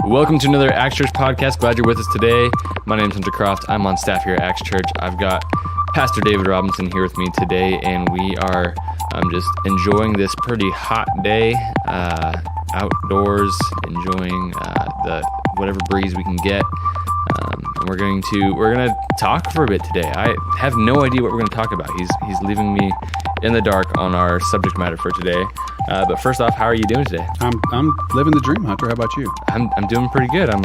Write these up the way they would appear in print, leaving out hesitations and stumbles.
Welcome to another Acts Church podcast. Glad you're with us today. My name is Hunter Croft. I'm on staff here at Acts Church. I've got Pastor David Robinson here with me today, and we are just enjoying this pretty hot day outdoors, enjoying the whatever breeze we can get. And we're gonna talk for a bit today. I have no idea what we're gonna talk about. He's leaving me in the dark on our subject matter for today. But first off, how are you doing today? I'm living the dream, Hunter. How about you? I'm doing pretty good. I'm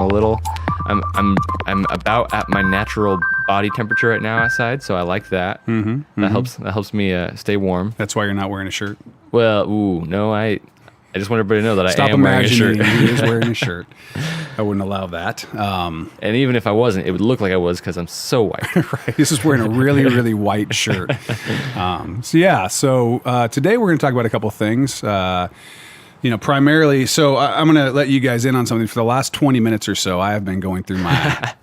about at my natural body temperature right now outside, so I like that. That helps me stay warm. That's why you're not wearing a shirt. Well, no, I just want everybody to know that Stop I am wearing a shirt. He is wearing a shirt. I wouldn't allow that. And even if I wasn't, it would look like I was because I'm so white. Right. He's just wearing a really, really white shirt. So today we're going to talk about a couple things. Primarily, so I'm going to let you guys in on something. For the last 20 minutes or so, I have been going through my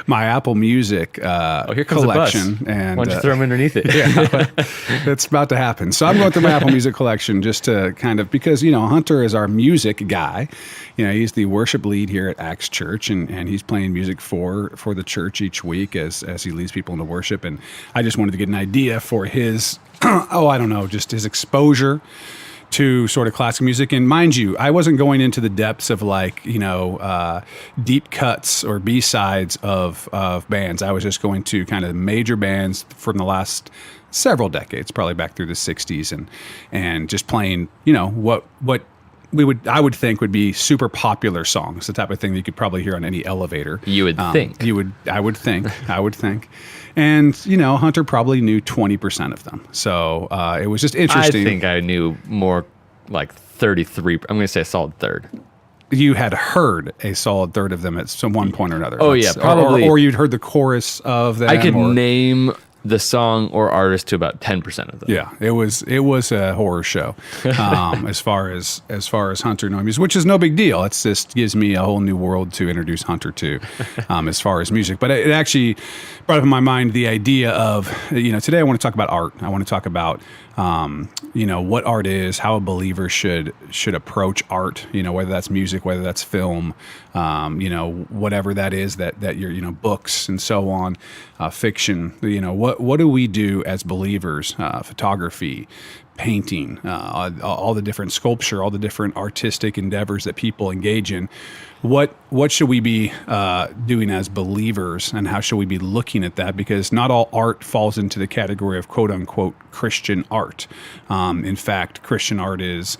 my Apple Music here comes collection. The bus. And why don't you throw them underneath it? Yeah, it's about to happen. So I'm going through my Apple Music collection just to kind of, because, Hunter is our music guy. He's the worship lead here at Acts Church, and he's playing music for the church each week as he leads people into worship. And I just wanted to get an idea for his, just his exposure to sort of classic music. And mind you, I wasn't going into the depths of deep cuts or B-sides of bands. I was just going to kind of major bands from the last several decades, probably back through the 60s, and just playing, what I would think would be super popular songs, the type of thing that you could probably hear on any elevator. You would think. I would think. And, Hunter probably knew 20% of them. So it was just interesting. I think I knew more like 33. I'm going to say a solid third. You had heard a solid third of them at some one point or another. Oh, yeah, probably. Or you'd heard the chorus of them. I could name the song or artist to about 10% of them. Yeah, it was a horror show as far as Hunter knowing music, which is no big deal. It just gives me a whole new world to introduce Hunter to as far as music. But it actually brought up in my mind the idea of, today I want to talk about art. I want to talk about what art is, how a believer should approach art, whether that's music, whether that's film, whatever that is that you're, books and so on, fiction, what do we do as believers, photography, painting, all the different sculpture, all the different artistic endeavors that people engage in. What should we be doing as believers, and how should we be looking at that? Because not all art falls into the category of quote unquote Christian art. In fact, Christian art is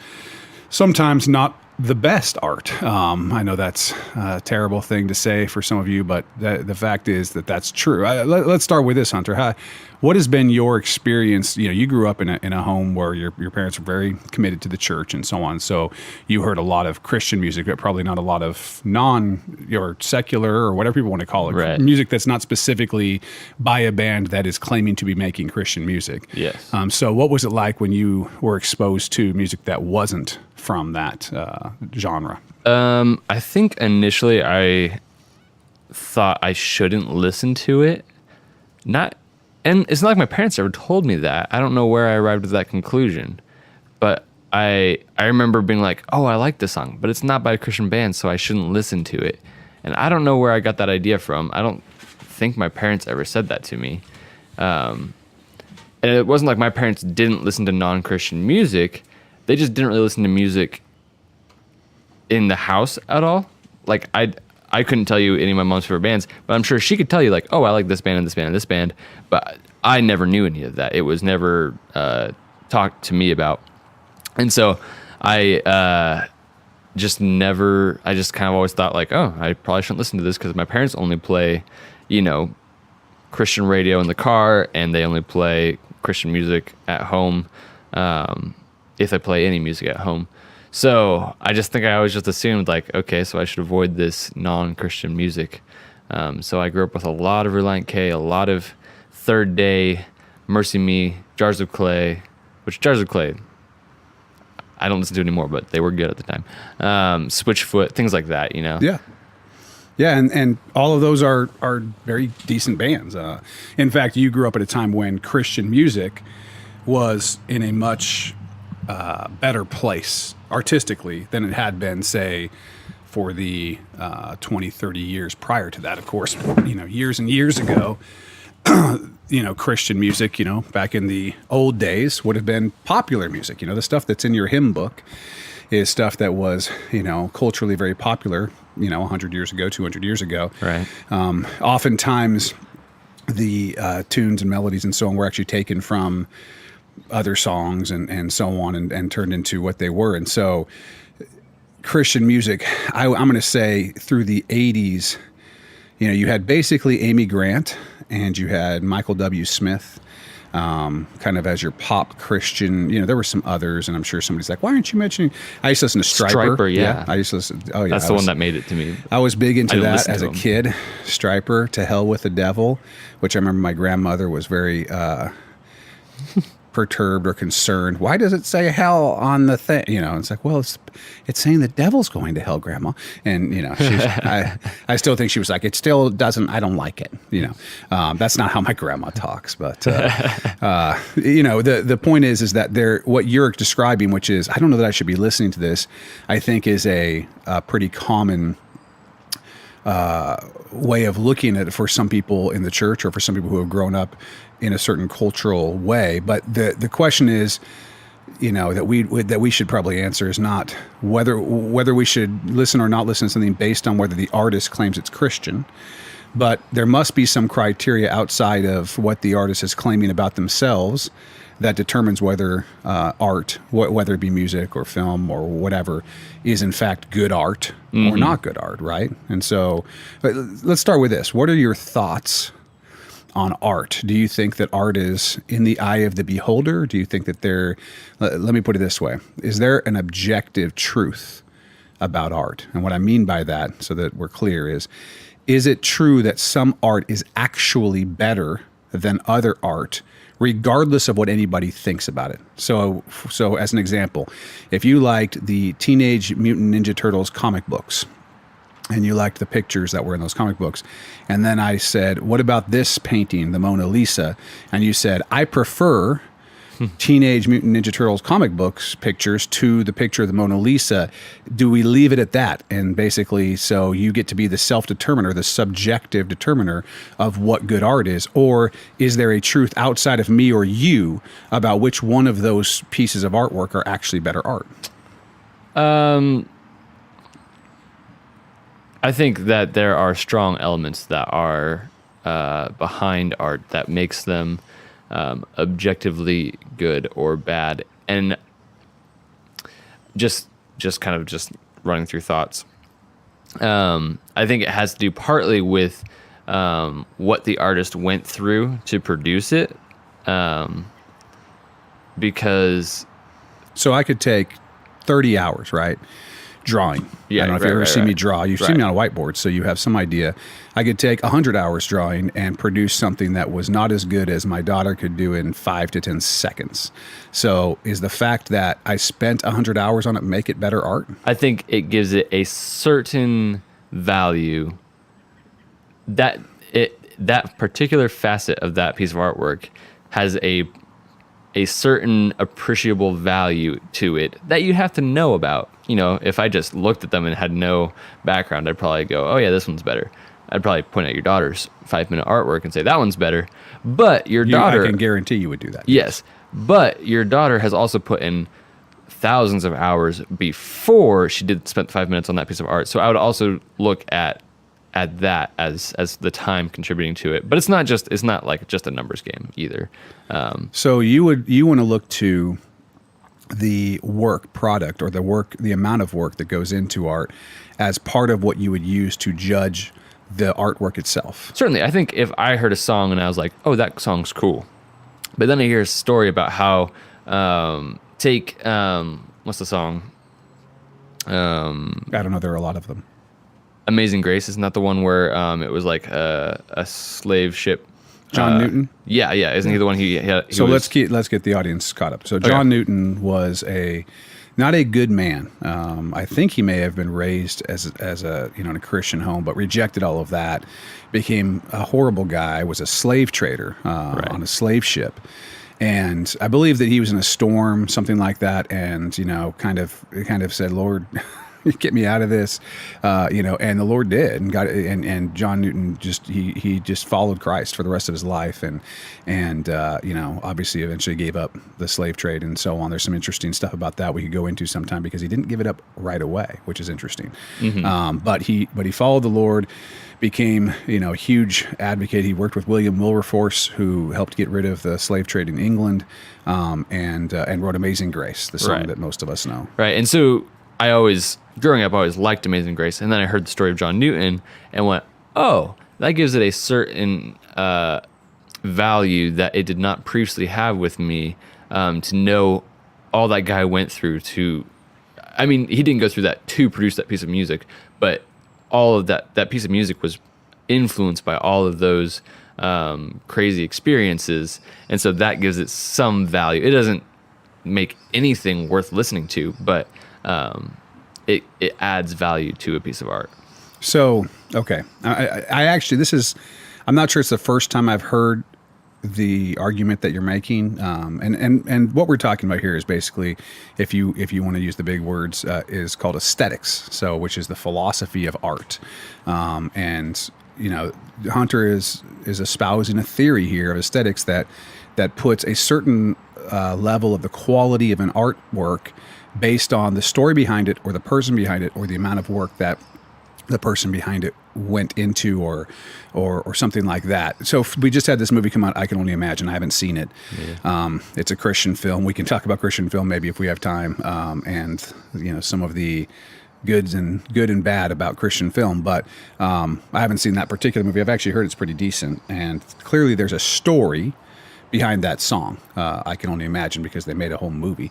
sometimes not the best art. I know that's a terrible thing to say for some of you, but the fact is that that's true. Let's start with this, Hunter. What has been your experience? You grew up in a home where your parents were very committed to the church and so on. So you heard a lot of Christian music, but probably not a lot of or secular or whatever people want to call it. Right. Music that's not specifically by a band that is claiming to be making Christian music. Yes. So what was it like when you were exposed to music that wasn't from that genre? I think initially I thought I shouldn't listen to it. And it's not like my parents ever told me that. I don't know where I arrived at that conclusion. But I remember being like, oh, I like this song, but it's not by a Christian band, so I shouldn't listen to it. And I don't know where I got that idea from. I don't think my parents ever said that to me. And it wasn't like my parents didn't listen to non-Christian music. They just didn't really listen to music in the house at all. Like, I couldn't tell you any of my mom's favorite bands, but I'm sure she could tell you, like, oh, I like this band and this band and this band. But I never knew any of that. It was never talked to me about. And so I just kind of always thought, like, oh, I probably shouldn't listen to this because my parents only play, Christian radio in the car, and they only play Christian music at home, if they play any music at home. So I just think I always just assumed, like, okay, so I should avoid this non-Christian music. So I grew up with a lot of Relient K, a lot of Third Day, Mercy Me, Jars of Clay, which Jars of Clay I don't listen to anymore, but they were good at the time. Switchfoot, things like that, Yeah. Yeah, and all of those are very decent bands. In fact, you grew up at a time when Christian music was in a much better place artistically than it had been, say, for the 20, 30 years prior to that. Of course, years and years ago, Christian music, back in the old days would have been popular music. The stuff that's in your hymn book is stuff that was, culturally very popular, 100 years ago, 200 years ago. Right. Oftentimes the tunes and melodies and so on were actually taken from other songs and so on and turned into what they were. And so Christian music, I'm going to say through the 80s, you had basically Amy Grant and you had Michael W. Smith, kind of as your pop Christian. There were some others, and I'm sure somebody's like, why aren't you mentioning? I used to listen to Stryper. Stryper, yeah. I used to listen. Oh, yeah. That's the one that made it to me. I was big into that as a him. kid. Stryper, To Hell with the Devil, which I remember my grandmother was very perturbed or concerned. Why does it say hell on the thing? It's like, well, it's saying the devil's going to hell, Grandma. And I still think she was like, it still doesn't. I don't like it. That's not how my grandma talks. But the point is that what you're describing, which is, I don't know that I should be listening to this, I think is a pretty common way of looking at it for some people in the church or for some people who have grown up in a certain cultural way. But the question is, that we should probably answer is not whether we should listen or not listen to something based on whether the artist claims it's Christian, but there must be some criteria outside of what the artist is claiming about themselves that determines whether art, whether it be music or film or whatever, is in fact good art or not good art, right? And so let's start with this. What are your thoughts on art? Do you think that art is in the eye of the beholder? Do you think that let me put it this way, is there an objective truth about art? And what I mean by that, so that we're clear, is it true that some art is actually better than other art, regardless of what anybody thinks about it? So as an example, if you liked the Teenage Mutant Ninja Turtles comic books, and you liked the pictures that were in those comic books, and then I said, what about this painting, the Mona Lisa? And you said, I prefer Teenage Mutant Ninja Turtles comic books pictures to the picture of the Mona Lisa. Do we leave it at that? And basically, so you get to be the self-determiner, the subjective determiner of what good art is? Or is there a truth outside of me or you about which one of those pieces of artwork are actually better art? I think that there are strong elements that are behind art that makes them objectively good or bad. And just running through thoughts. I think it has to do partly with what the artist went through to produce it. Because... So I could take 30 hours, right? Drawing. Yeah, I don't know if you ever seen me draw. You've seen me on a whiteboard, so you have some idea. I could take 100 hours drawing and produce something that was not as good as my daughter could do in 5 to 10 seconds. So is the fact that I spent 100 hours on it make it better art? I think it gives it a certain value that particular facet of that piece of artwork has a certain appreciable value to it that you have to know about. If I just looked at them and had no background, I'd probably go, oh yeah, this one's better. I'd probably point at your daughter's 5-minute artwork and say, that one's better. But your daughter... I can guarantee you would do that. Yes. But your daughter has also put in thousands of hours before she spent 5 minutes on that piece of art. So I would also look at that as the time contributing to it. But it's not like just a numbers game either. So you want to look to the work product or the amount of work that goes into art as part of what you would use to judge the artwork itself. Certainly. I think if I heard a song and I was like, oh, that song's cool. But then I hear a story about how, what's the song? I don't know. There are a lot of them. Amazing Grace, isn't that the one where it was like a slave ship? John Newton? Yeah. Isn't he the one let's get the audience caught up. So John Newton was not a good man. I think he may have been raised as a in a Christian home, but rejected all of that. Became a horrible guy. Was a slave trader on a slave ship. And I believe that he was in a storm, something like that, and kind of said, Lord, get me out of this, and the Lord did, and and John Newton he just followed Christ for the rest of his life, and obviously eventually gave up the slave trade and so on. There's some interesting stuff about that we could go into sometime, because he didn't give it up right away, which is interesting. But he followed the Lord, became a huge advocate. He worked with William Wilberforce, who helped get rid of the slave trade in England, and wrote Amazing Grace, the song that most of us know. Right. And so growing up, I always liked Amazing Grace. And then I heard the story of John Newton and went, oh, that gives it a certain value that it did not previously have with me, to know all that guy went through he didn't go through that to produce that piece of music, but all of that piece of music was influenced by all of those crazy experiences. And so that gives it some value. It doesn't make anything worth listening to, but it adds value to a piece of art. So, okay. I actually, I'm not sure it's the first time I've heard the argument that you're making. And what we're talking about here is basically, if you want to use the big words, is called aesthetics. So, which is the philosophy of art. And Hunter is espousing a theory here of aesthetics that puts a certain level of the quality of an artwork based on the story behind it, or the person behind it, or the amount of work that the person behind it went into, or something like that. So we just had this movie come out, I Can Only Imagine. I haven't seen it. Yeah. It's a Christian film. We can talk about Christian film maybe if we have time, and some of the good and bad about Christian film. But I haven't seen that particular movie. I've actually heard it's pretty decent, and clearly there's a story behind that song. I Can Only Imagine, because they made a whole movie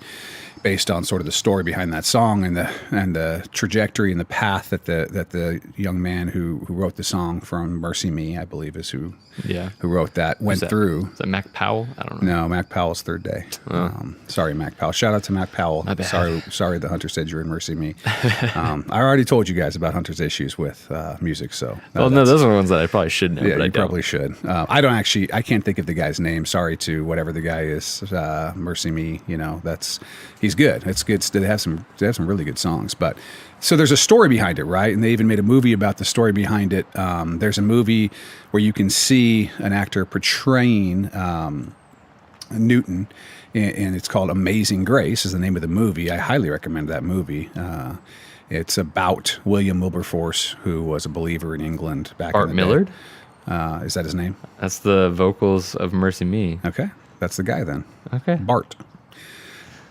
based on sort of the story behind that song, and the trajectory and the path that the young man who wrote the song from Mercy Me, I believe, is who wrote that, went through. Is that Mac Powell? I don't know. No, Mac Powell's Third Day. Sorry, Mac Powell. Shout out to Mac Powell. Sorry that Hunter said you were in Mercy Me. I already told you guys about Hunter's issues with music, so. Those are the ones that I probably should know. Yeah, but you probably should. I can't think of the guy's name. Sorry to whatever the guy is. Mercy Me, he's good. It's good. They have some really good songs, but so there's a story behind it, right? And they even made a movie about the story behind it. There's a movie where you can see an actor portraying Newton, and it's called Amazing Grace is the name of the movie. I highly recommend that movie. It's about William Wilberforce, who was a believer in England back in the day. Millard? Is that his name? That's the vocals of Mercy Me. Okay. That's the guy then. Okay.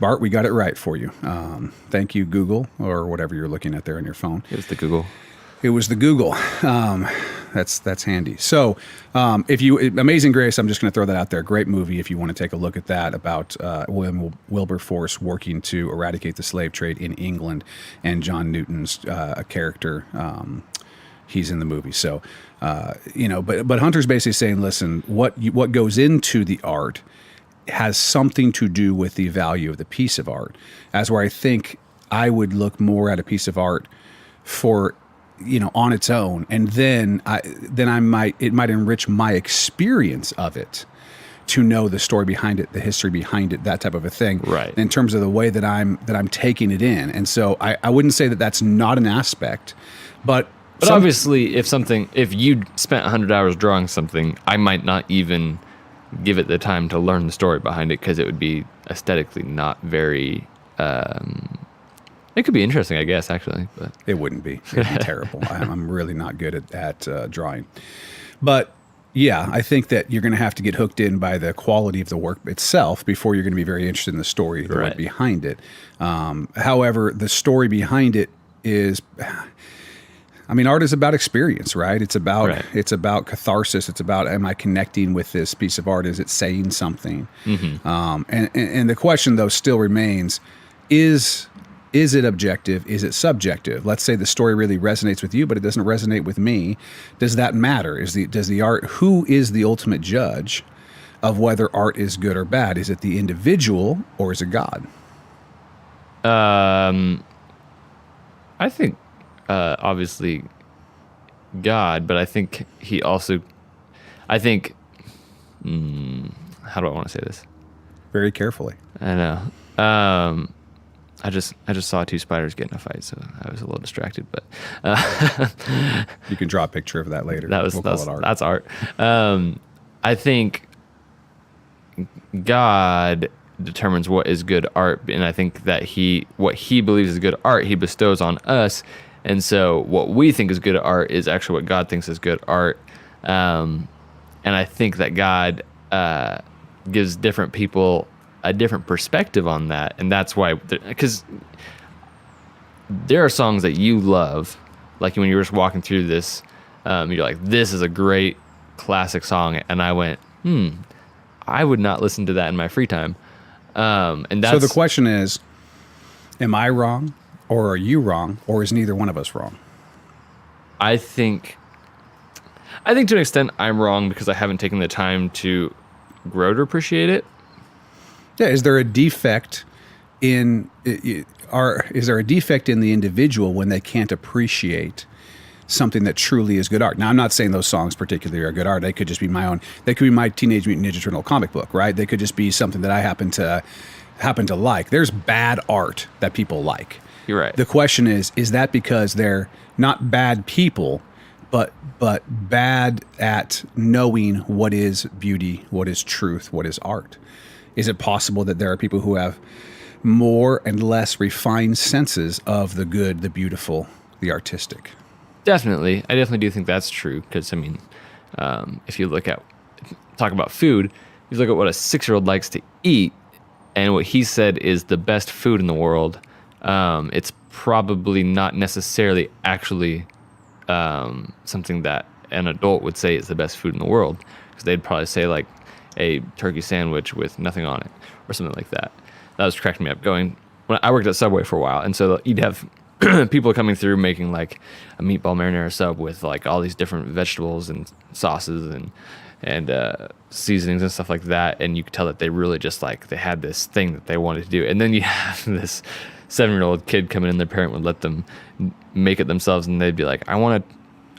Bart, we got it right for you. Thank you, Google, or whatever you're looking at there on your phone. It was the Google. It was the Google. That's handy. So, Amazing Grace, I'm just going to throw that out there. Great movie if you want to take a look at that, about William Wilberforce working to eradicate the slave trade in England, and John Newton's character. He's in the movie. So, but Hunter's basically saying, listen, what goes into the art has something to do with the value of the piece of art. As where I think I would look more at a piece of art for, on its own, and then it might enrich my experience of it to know the story behind it, the history behind it, that type of a thing. Right. In terms of the way that I'm taking it in. And so I wouldn't say that that's not an aspect, but obviously if you spent 100 hours drawing something, I might not even give it the time to learn the story behind it, because it would be aesthetically not very. It could be interesting, I guess, actually, but it wouldn't be. It'd be terrible. I'm really not good at drawing, but yeah, I think that you're going to have to get hooked in by the quality of the work itself before you're going to be very interested in the story right. behind it. However, the story behind it is. Art is about experience, right? It's about catharsis. It's about, am I connecting with this piece of art? Is it saying something? Mm-hmm. And the question though still remains: is it objective? Is it subjective? Let's say the story really resonates with you, but it doesn't resonate with me. Does that matter? Does the art? Who is the ultimate judge of whether art is good or bad? Is it the individual or is it God? I think. Obviously God, but I think he also, how do I want to say this? Very carefully. I know. I just saw two spiders get in a fight, so I was a little distracted. But You can draw a picture of that later. that was, We'll call it art. that's art. I think God determines what is good art, and I think that what he believes is good art, he bestows on us. And so what we think is good art is actually what God thinks is good art. And I think that God gives different people a different perspective on that. And that's why, because there are songs that you love, like when you were just walking through this, you're like, this is a great classic song. And I went, I would not listen to that in my free time. And that's, So the question is, am I wrong, or are you wrong, or is neither one of us wrong? I think to an extent I'm wrong because I haven't taken the time to grow to appreciate it. Yeah, is there a defect in is there a defect in the individual when they can't appreciate something that truly is good art? Now, I'm not saying those songs particularly are good art. They could just be my own. They could be my Teenage Mutant Ninja Turtle comic book, right? They could just be something that I happen to like. There's bad art that people like. You're right. The question is that because they're not bad people, but bad at knowing what is beauty, what is truth, what is art? Is it possible that there are people who have more and less refined senses of the good, the beautiful, the artistic? Definitely. I definitely do think that's true. Because, I mean, if you talk about food, you look at what a 6-year-old likes to eat, and what he said is the best food in the world. It's probably not necessarily actually something that an adult would say is the best food in the world. Because they'd probably say, like, a turkey sandwich with nothing on it or something like that. That was cracking me up. When I worked at Subway for a while, and so you'd have people coming through making like a meatball marinara sub with like all these different vegetables and sauces and seasonings and stuff like that, and you could tell that they really just like they had this thing that they wanted to do. And then you have this 7-year-old kid come in, and their parent would let them make it themselves, and they'd be like, I want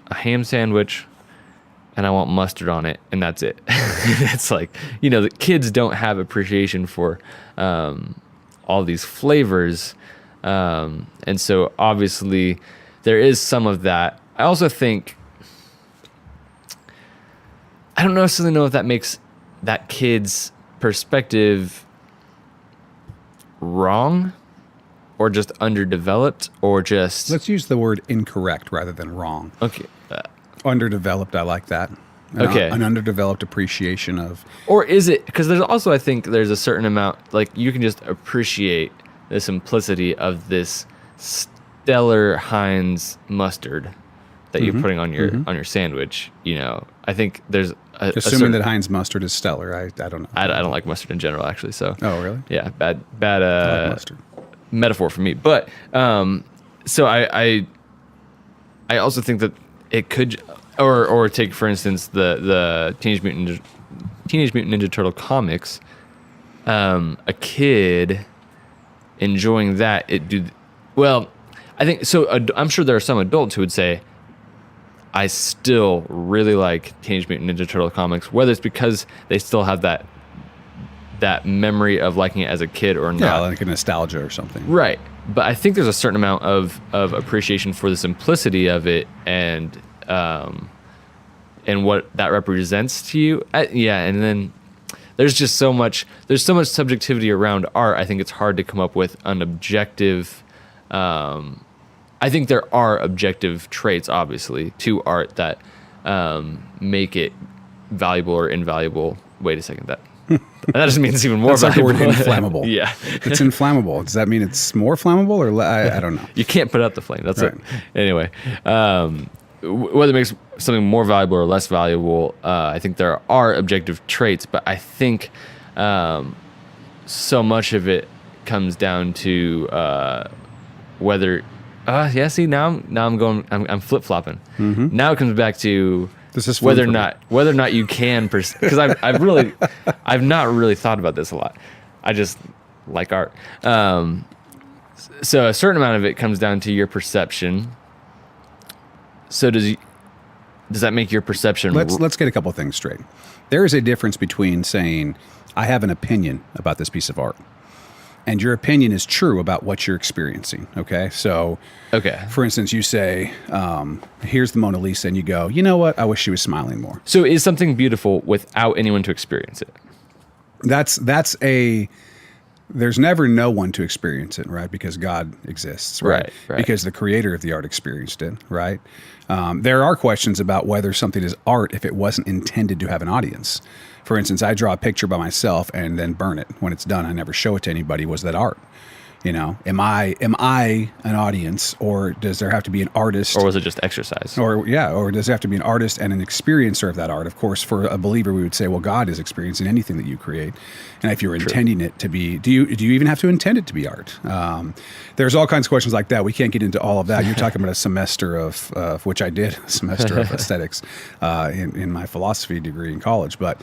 a ham sandwich and I want mustard on it, and that's it. It's like, the kids don't have appreciation for all these flavors. And so obviously there is some of that. I also think, I don't necessarily know if that makes that kid's perspective wrong or just underdeveloped or just... Let's use the word incorrect rather than wrong. Okay. Underdeveloped, I like that. Okay. An underdeveloped appreciation of... Or is it... Because there's also, I think, there's a certain amount... Like, you can just appreciate the simplicity of this stellar Heinz mustard that you're putting on your sandwich. I think there's... Assuming that Heinz mustard is stellar. I don't know. I don't like mustard in general, actually. So. Oh, really? Yeah, bad I like mustard. Metaphor for me. But so I also think that it could, or take for instance the Teenage Mutant Ninja Turtle comics. A kid enjoying that, I think so. I'm sure there are some adults who would say, I still really like Teenage Mutant Ninja Turtle comics, whether it's because they still have that memory of liking it as a kid or not. Yeah, like a nostalgia or something. Right. But I think there's a certain amount of appreciation for the simplicity of it and what that represents to you. And then there's so much subjectivity around art. I think it's hard to come up with an objective. I think there are objective traits, obviously, to art that make it valuable or invaluable. Wait a second, that just means it's even more valuable. Like the word inflammable. Yeah. It's inflammable. Does that mean it's more flammable or I don't know. You can't put out the flame. That's right. it. Anyway, whether it makes something more valuable or less valuable, I think there are objective traits, but I think so much of it comes down to whether. See, now I'm flip flopping. Mm-hmm. Now it comes back to whether or not you can, because I've not really thought about this a lot. I just like art. So a certain amount of it comes down to your perception. So does that make your perception? Let's get a couple things straight. There is a difference between saying I have an opinion about this piece of art and your opinion is true about what you're experiencing. Okay, so Okay. for instance, you say, "Here's the Mona Lisa," and you go, "You know what? I wish she was smiling more." So is something beautiful without anyone to experience it? That's a there's never no one to experience it, right? Because God exists, right? Right. Because the creator of the art experienced it, right? There are questions about whether something is art if it wasn't intended to have an audience. For instance, I draw a picture by myself and then burn it. When it's done, I never show it to anybody. Was that art? You know, am I an audience, or does there have to be an artist? Or was it just exercise? Or does it have to be an artist and an experiencer of that art? Of course, for a believer, we would say, well, God is experiencing anything that you create, and if you're intending it to be, do you even have to intend it to be art? There's all kinds of questions like that. We can't get into all of that. You're talking about a semester of which I did, a semester of aesthetics in my philosophy degree in college. But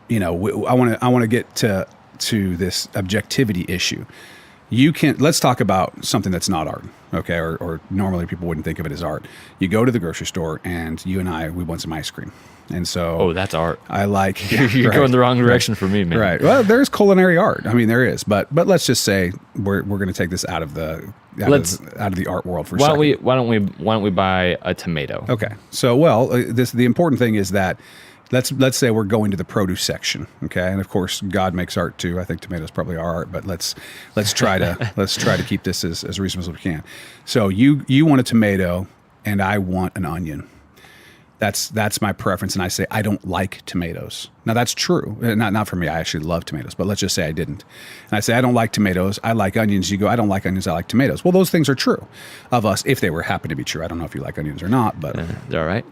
you know, I want to get to this objectivity issue. Let's talk about something that's not art, okay? Or normally people wouldn't think of it as art. You go to the grocery store and you and we want some ice cream. And so Oh, that's art. I like You're right, going the wrong direction for me, man. right. Well, there's culinary art. I mean, there is, but let's just say we're going to take this out of the art world for a second. Why don't we buy a tomato? Okay. So, the important thing is that let's say we're going to the produce section, okay? And of course, God makes art too. I think tomatoes probably are art, but let's try to keep this as reasonable as we can. So you want a tomato, and I want an onion. That's my preference, and I say I don't like tomatoes. Now that's true. Not for me. I actually love tomatoes, but let's just say I didn't. And I say I don't like tomatoes. I like onions. You go, I don't like onions. I like tomatoes. Well, those things are true of us if they happen to be true. I don't know if you like onions or not, but They're all right.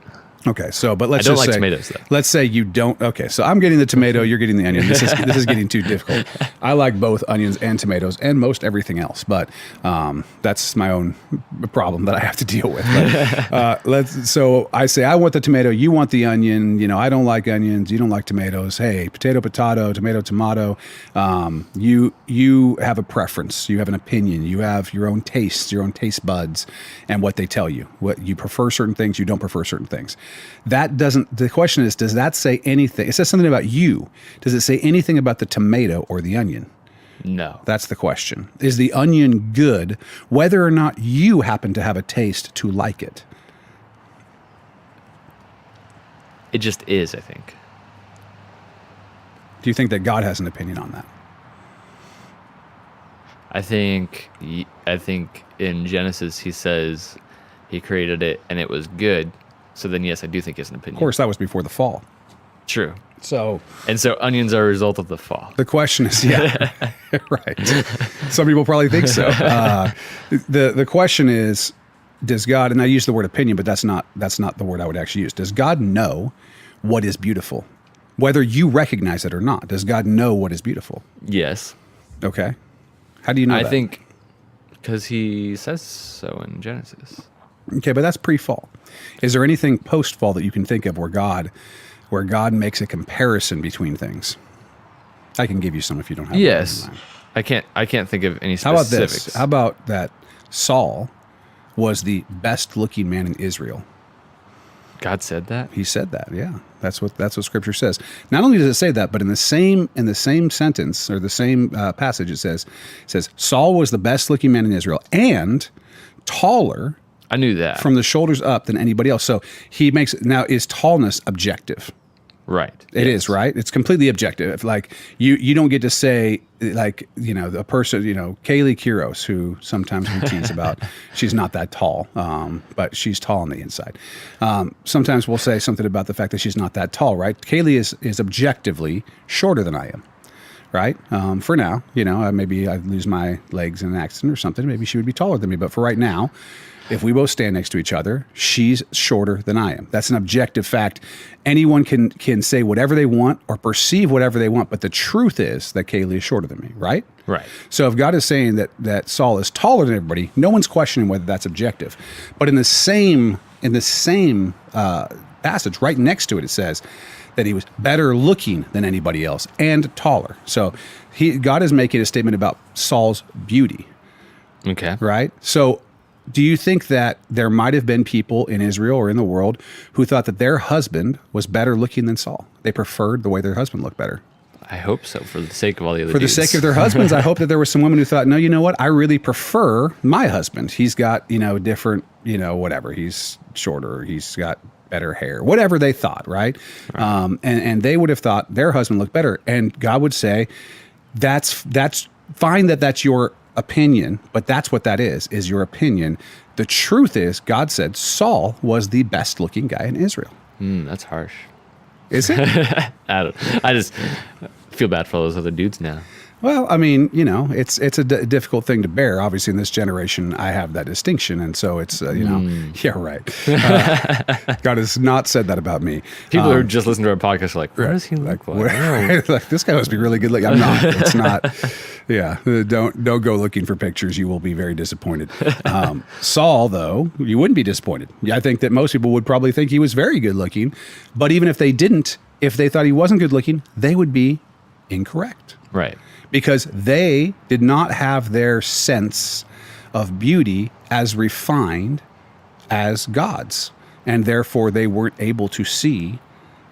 okay. So, but let's I don't just like say tomatoes, though. let's say you don't. Okay, so I'm getting the tomato. You're getting the onion. This is getting too difficult. I like both onions and tomatoes and most everything else, but that's my own problem that I have to deal with. But, so I say I want the tomato. You want the onion. You know, I don't like onions. You don't like tomatoes. Hey, potato, tomato. You have a preference. You have an opinion. You have your own tastes, your own taste buds, and what they tell you. What you prefer certain things. You don't prefer certain things. The question is, does that say anything? It says something about you. Does it say anything about the tomato or the onion? No. That's the question. Is the onion good, whether or not you happen to have a taste to like it? It just is, I think. Do you think that God has an opinion on that? I think in Genesis he says he created it and it was good. So then, yes, I do think he has an opinion. Of course, that was before the fall. True. So onions are a result of the fall. the question is, yeah, right. Some people probably think so. The question is, does God? And I use the word opinion, but that's not the word I would actually use. Does God know what is beautiful, whether you recognize it or not? Does God know what is beautiful? Yes. Okay. How do you know that? I think because he says so in Genesis. Okay, but that's pre-fall. Is there anything post-fall that you can think of where God makes a comparison between things? I can give you some if you don't have. Yes. One in mind. I can't think of any How about specifics. this? How about that Saul was the best-looking man in Israel? God said that? He said that. Yeah, that's what Scripture says. Not only does it say that, but in the same sentence or the same passage, it says Saul was the best-looking man in Israel and taller. I knew that. From the shoulders up than anybody else. So he makes now is tallness objective? Right. It is, right? It's completely objective. Like you don't get to say, like, you know, the person, you know, Kaylee Kuros, who sometimes we tease about, she's not that tall, but she's tall on the inside. Sometimes we'll say something about the fact that she's not that tall, right? Kaylee is objectively shorter than I am. Right? For now, you know, maybe I lose my legs in an accident or something. Maybe she would be taller than me. But for right now, if we both stand next to each other, she's shorter than I am. That's an objective fact. Anyone can say whatever they want or perceive whatever they want, but the truth is that Kaylee is shorter than me, right? Right. So if God is saying that Saul is taller than everybody, no one's questioning whether that's objective. But in the same passage, right next to it, it says that he was better looking than anybody else and taller. So God is making a statement about Saul's beauty. Okay. Right? So do you think that there might have been people in Israel or in the world who thought that their husband was better looking than Saul? They preferred the way their husband looked better. I hope so, for the sake of all the other For the dudes. sake of their husbands, I hope that there were some women who thought, no, you know what? I really prefer my husband. He's got, different, whatever. He's shorter. He's got better hair, whatever they thought, right? And they would have thought their husband looked better. And God would say, that's fine that that's your opinion, but that's what that is your opinion. The truth is, God said Saul was the best looking guy in Israel. That's harsh. Is it? I just feel bad for all those other dudes now. Well, I mean, it's a difficult thing to bear. Obviously, in this generation, I have that distinction, and so it's yeah, right. God has not said that about me. People who just listen to our podcast are like, what does he look like? Like, this guy must be really good looking. I'm not. It's not. Yeah, don't go looking for pictures. You will be very disappointed. Saul, though, you wouldn't be disappointed. I think that most people would probably think he was very good looking, but even if they didn't, if they thought he wasn't good looking, they would be incorrect. Right. Because they did not have their sense of beauty as refined as God's. And therefore, they weren't able to see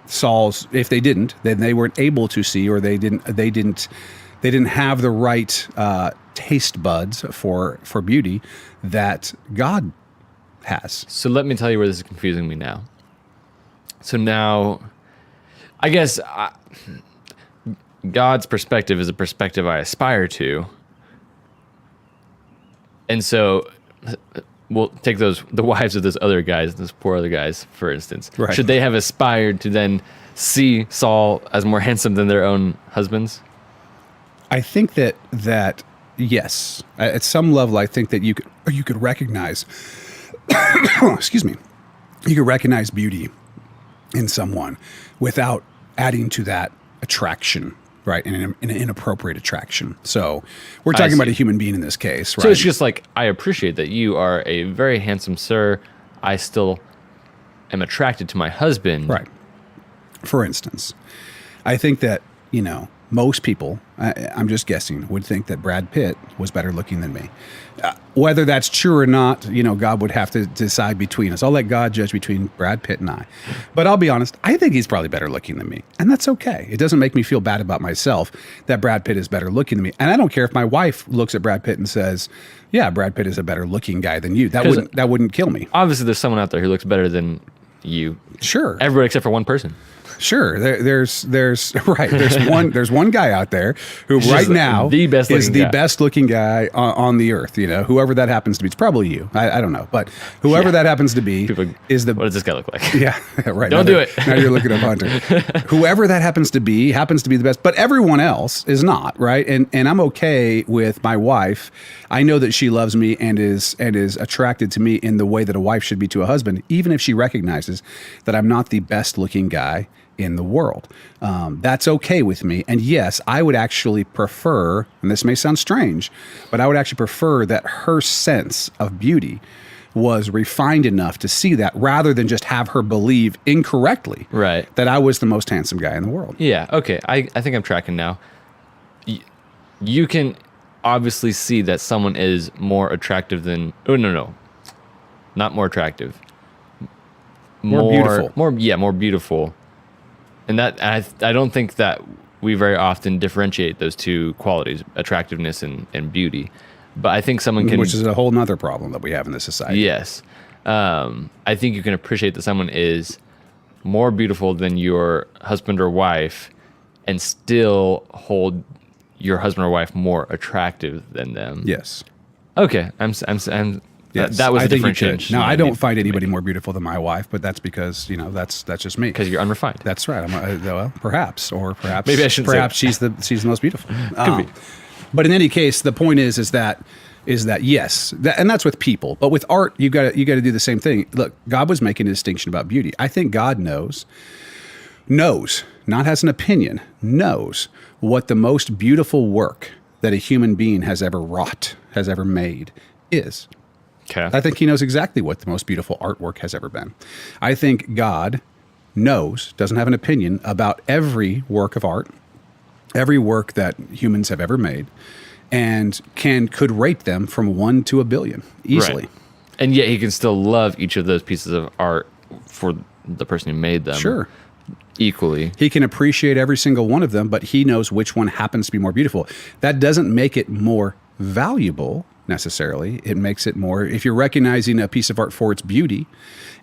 Saul's. If they didn't, then they weren't able to see, or they didn't have the right taste buds for beauty that God has. So let me tell you where this is confusing me now. So now, I guess God's perspective is a perspective I aspire to. And so we'll take the wives of those other guys, those poor other guys, for instance. Right. Should they have aspired to then see Saul as more handsome than their own husbands? I think that yes, at some level, I think that you could recognize, excuse me, you could recognize beauty in someone without adding to that attraction, right? In an inappropriate attraction. So we're talking about a human being in this case, right? So it's just like, I appreciate that you are a very handsome sir. I still am attracted to my husband. Right. For instance, I think that, most people, I'm just guessing, would think that Brad Pitt was better looking than me. Whether that's true or not, God would have to decide between us. I'll let God judge between Brad Pitt and I. But I'll be honest, I think he's probably better looking than me. And that's okay. It doesn't make me feel bad about myself that Brad Pitt is better looking than me. And I don't care if my wife looks at Brad Pitt and says, yeah, Brad Pitt is a better looking guy than you. That wouldn't kill me. Obviously, there's someone out there who looks better than you. Sure. Everyone except for one person. Sure, there's one guy out there who right now is the best looking guy on the earth. Whoever that happens to be, it's probably you. I don't know, but whoever that happens to be is the. What does this guy look like? Yeah, right. Don't do it. Now you're looking up Hunter. Whoever that happens to be the best, but everyone else is not, right? And I'm okay with my wife. I know that she loves me and is attracted to me in the way that a wife should be to a husband, even if she recognizes that I'm not the best looking guy in the world. That's okay with me. And yes, I would actually prefer, and this may sound strange, but I would actually prefer that her sense of beauty was refined enough to see that, rather than just have her believe incorrectly that I was the most handsome guy in the world. Yeah, okay. I think I'm tracking now. You can obviously see that someone is more attractive than... Oh, no. Not more attractive. More beautiful. More beautiful. And that I don't think that we very often differentiate those two qualities, attractiveness and beauty. But I think someone can... Which is a whole nother problem that we have in this society. Yes. I think you can appreciate that someone is more beautiful than your husband or wife and still hold your husband or wife more attractive than them. Yes. Okay. Yes, that was a the different change. Now, I don't find anybody more beautiful than my wife, but that's because, that's just me. Because you're unrefined. That's right. Well, perhaps maybe I shouldn't. Perhaps she's the most beautiful. Could be. But in any case, the point is that yes, and that's with people. But with art, you got to do the same thing. Look, God was making a distinction about beauty. I think God knows, not has an opinion, knows what the most beautiful work that a human being has ever wrought, has ever made is. Okay. I think he knows exactly what the most beautiful artwork has ever been. I think God doesn't have an opinion about every work of art, every work that humans have ever made, and could rate them from 1 to a billion easily. Right. And yet he can still love each of those pieces of art for the person who made them. Sure. equally. He can appreciate every single one of them, but he knows which one happens to be more beautiful. That doesn't make it more valuable necessarily. It makes it more, if you're recognizing a piece of art for its beauty,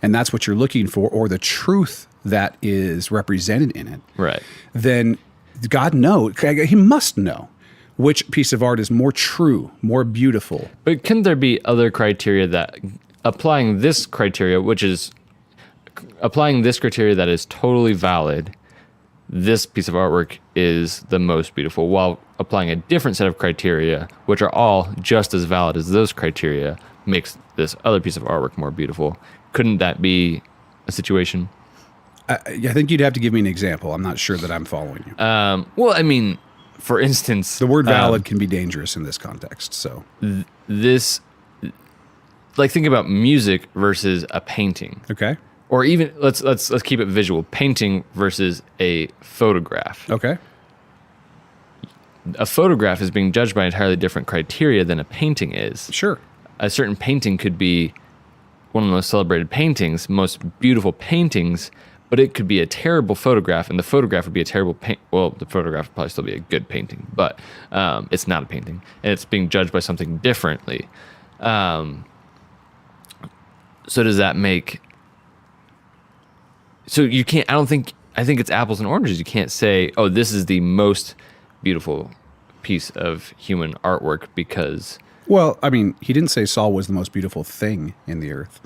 and that's what you're looking for, or the truth that is represented in it, Right. then God knows, he must know which piece of art is more true, more beautiful. But couldn't there be other criteria that applying this criteria that is totally valid, this piece of artwork is the most beautiful, while applying a different set of criteria, which are all just as valid as those criteria, makes this other piece of artwork more beautiful? Couldn't that be a situation? I think you'd have to give me an example. I'm not sure that I'm following you. Well, I mean, for instance, The word valid can be dangerous in this context. So, this, like, think about music versus a painting, okay. or even let's keep it visual. Painting versus a photograph. Okay. A photograph is being judged by entirely different criteria than a painting is. Sure. A certain painting could be one of the most celebrated paintings, most beautiful paintings, but it could be a terrible photograph, and the photograph would be a terrible paint. Well, the photograph would probably still be a good painting, but it's not a painting, and it's being judged by something differently. So does that make? So you can't. I think it's apples and oranges. You can't say, "Oh, this is the most beautiful piece of human artwork," because. Well, I mean, he didn't say Saul was the most beautiful thing in the earth.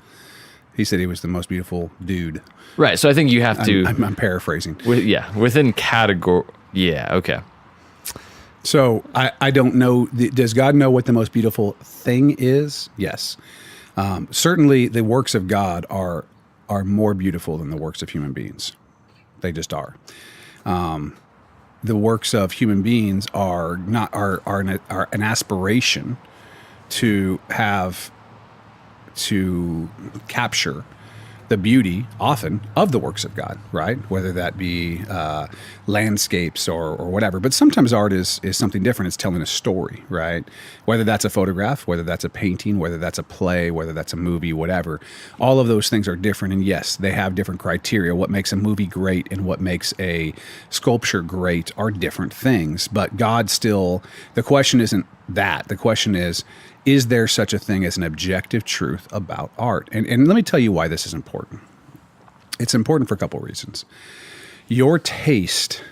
He said he was the most beautiful dude. Right. So I think you have to. I'm paraphrasing. Within category. Yeah. Okay. So I don't know. Does God know what the most beautiful thing is? Yes. Certainly, the works of God are more beautiful than the works of human beings. They just are. The works of human beings are an aspiration to capture the beauty, often, of the works of God, right? Whether that be landscapes or whatever. But sometimes art is something different. It's telling a story, right? Whether that's a photograph, whether that's a painting, whether that's a play, whether that's a movie, whatever. All of those things are different. And yes, they have different criteria. What makes a movie great and what makes a sculpture great are different things. But God still, the question isn't that. The question is there such a thing as an objective truth about art? And let me tell you why this is important. It's important for a couple of reasons. Your taste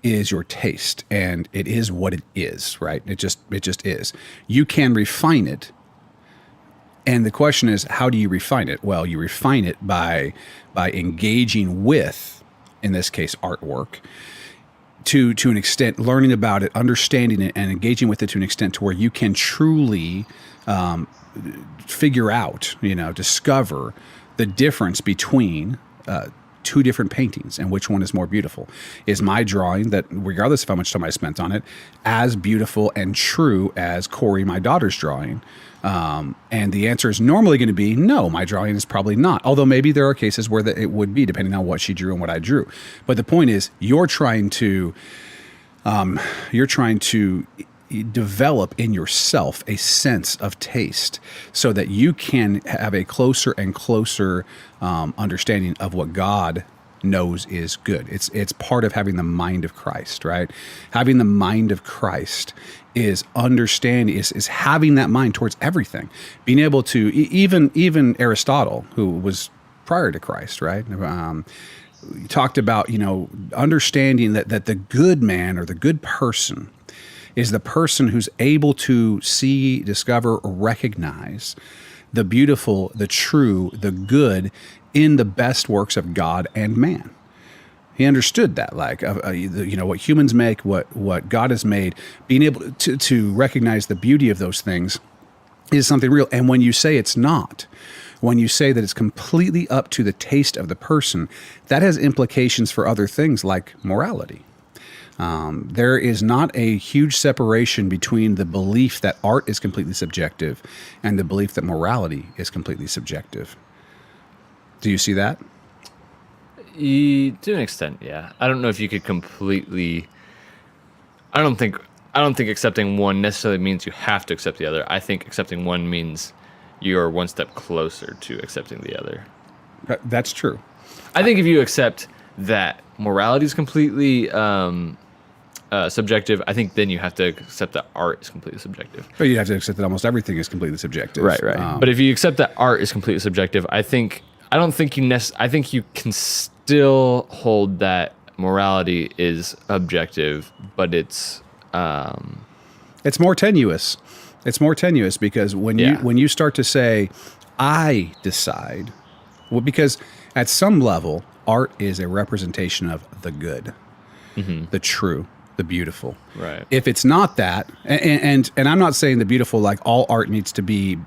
is your taste, and it is what it is, right? It just is. You can refine it, and the question is, how do you refine it? Well, you refine it by engaging with, in this case, artwork, to an extent, learning about it, understanding it, and engaging with it to an extent to where you can truly figure out, discover the difference between two different paintings and which one is more beautiful. Is my drawing, that regardless of how much time I spent on it, as beautiful and true as Corey, my daughter's drawing? And the answer is normally going to be no, my drawing is probably not. Although maybe there are cases where it would be, depending on what she drew and what I drew. But the point is, you're trying to develop in yourself a sense of taste so that you can have a closer and closer understanding of what God knows is good. It's part of having the mind of Christ, right? Having the mind of Christ is understanding, is having that mind towards everything. Being able to, even Aristotle, who was prior to Christ, right? Talked about, understanding that the good man or the good person is the person who's able to see, discover, or recognize the beautiful, the true, the good in the best works of God and man. He understood that, what humans make, what God has made, being able to recognize the beauty of those things is something real. And when you say it's not, when you say that it's completely up to the taste of the person, that has implications for other things like morality. There is not a huge separation between the belief that art is completely subjective and the belief that morality is completely subjective. Do you see that? To an extent, yeah. I don't know if you could completely. I don't think accepting one necessarily means you have to accept the other. I think accepting one means you're one step closer to accepting the other. That's true. I think if you accept that morality is completely subjective, I think then you have to accept that art is completely subjective. But you have to accept that almost everything is completely subjective. Right. But if you accept that art is completely subjective, I think you can still hold that morality is objective, but it's more tenuous. It's more tenuous because when you start to say, I decide, well, because at some level, art is a representation of the good, the true, the beautiful. Right. If it's not that, and I'm not saying the beautiful, like all art needs to be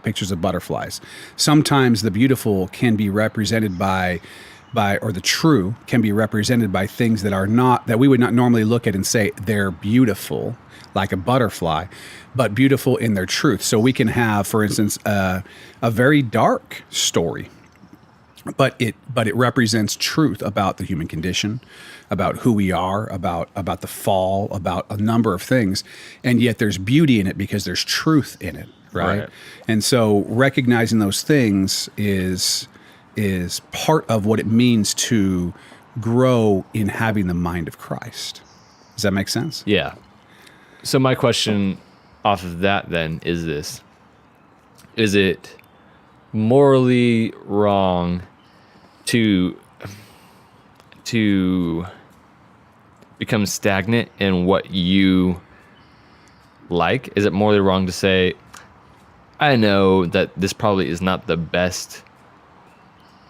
pictures of butterflies. Sometimes the beautiful can be represented by, or the true can be represented by things that we would not normally look at and say they're beautiful, like a butterfly, but beautiful in their truth. So we can have, for instance, a very dark story, but it represents truth about the human condition, about who we are, about the fall, about a number of things, and yet there's beauty in it because there's truth in it, right? And so recognizing those things is part of what it means to grow in having the mind of Christ. Does that make sense? Yeah. So my question off of that then is this: is it morally wrong to become stagnant in what you like? Is it morally wrong to say, I know that this probably is not the best?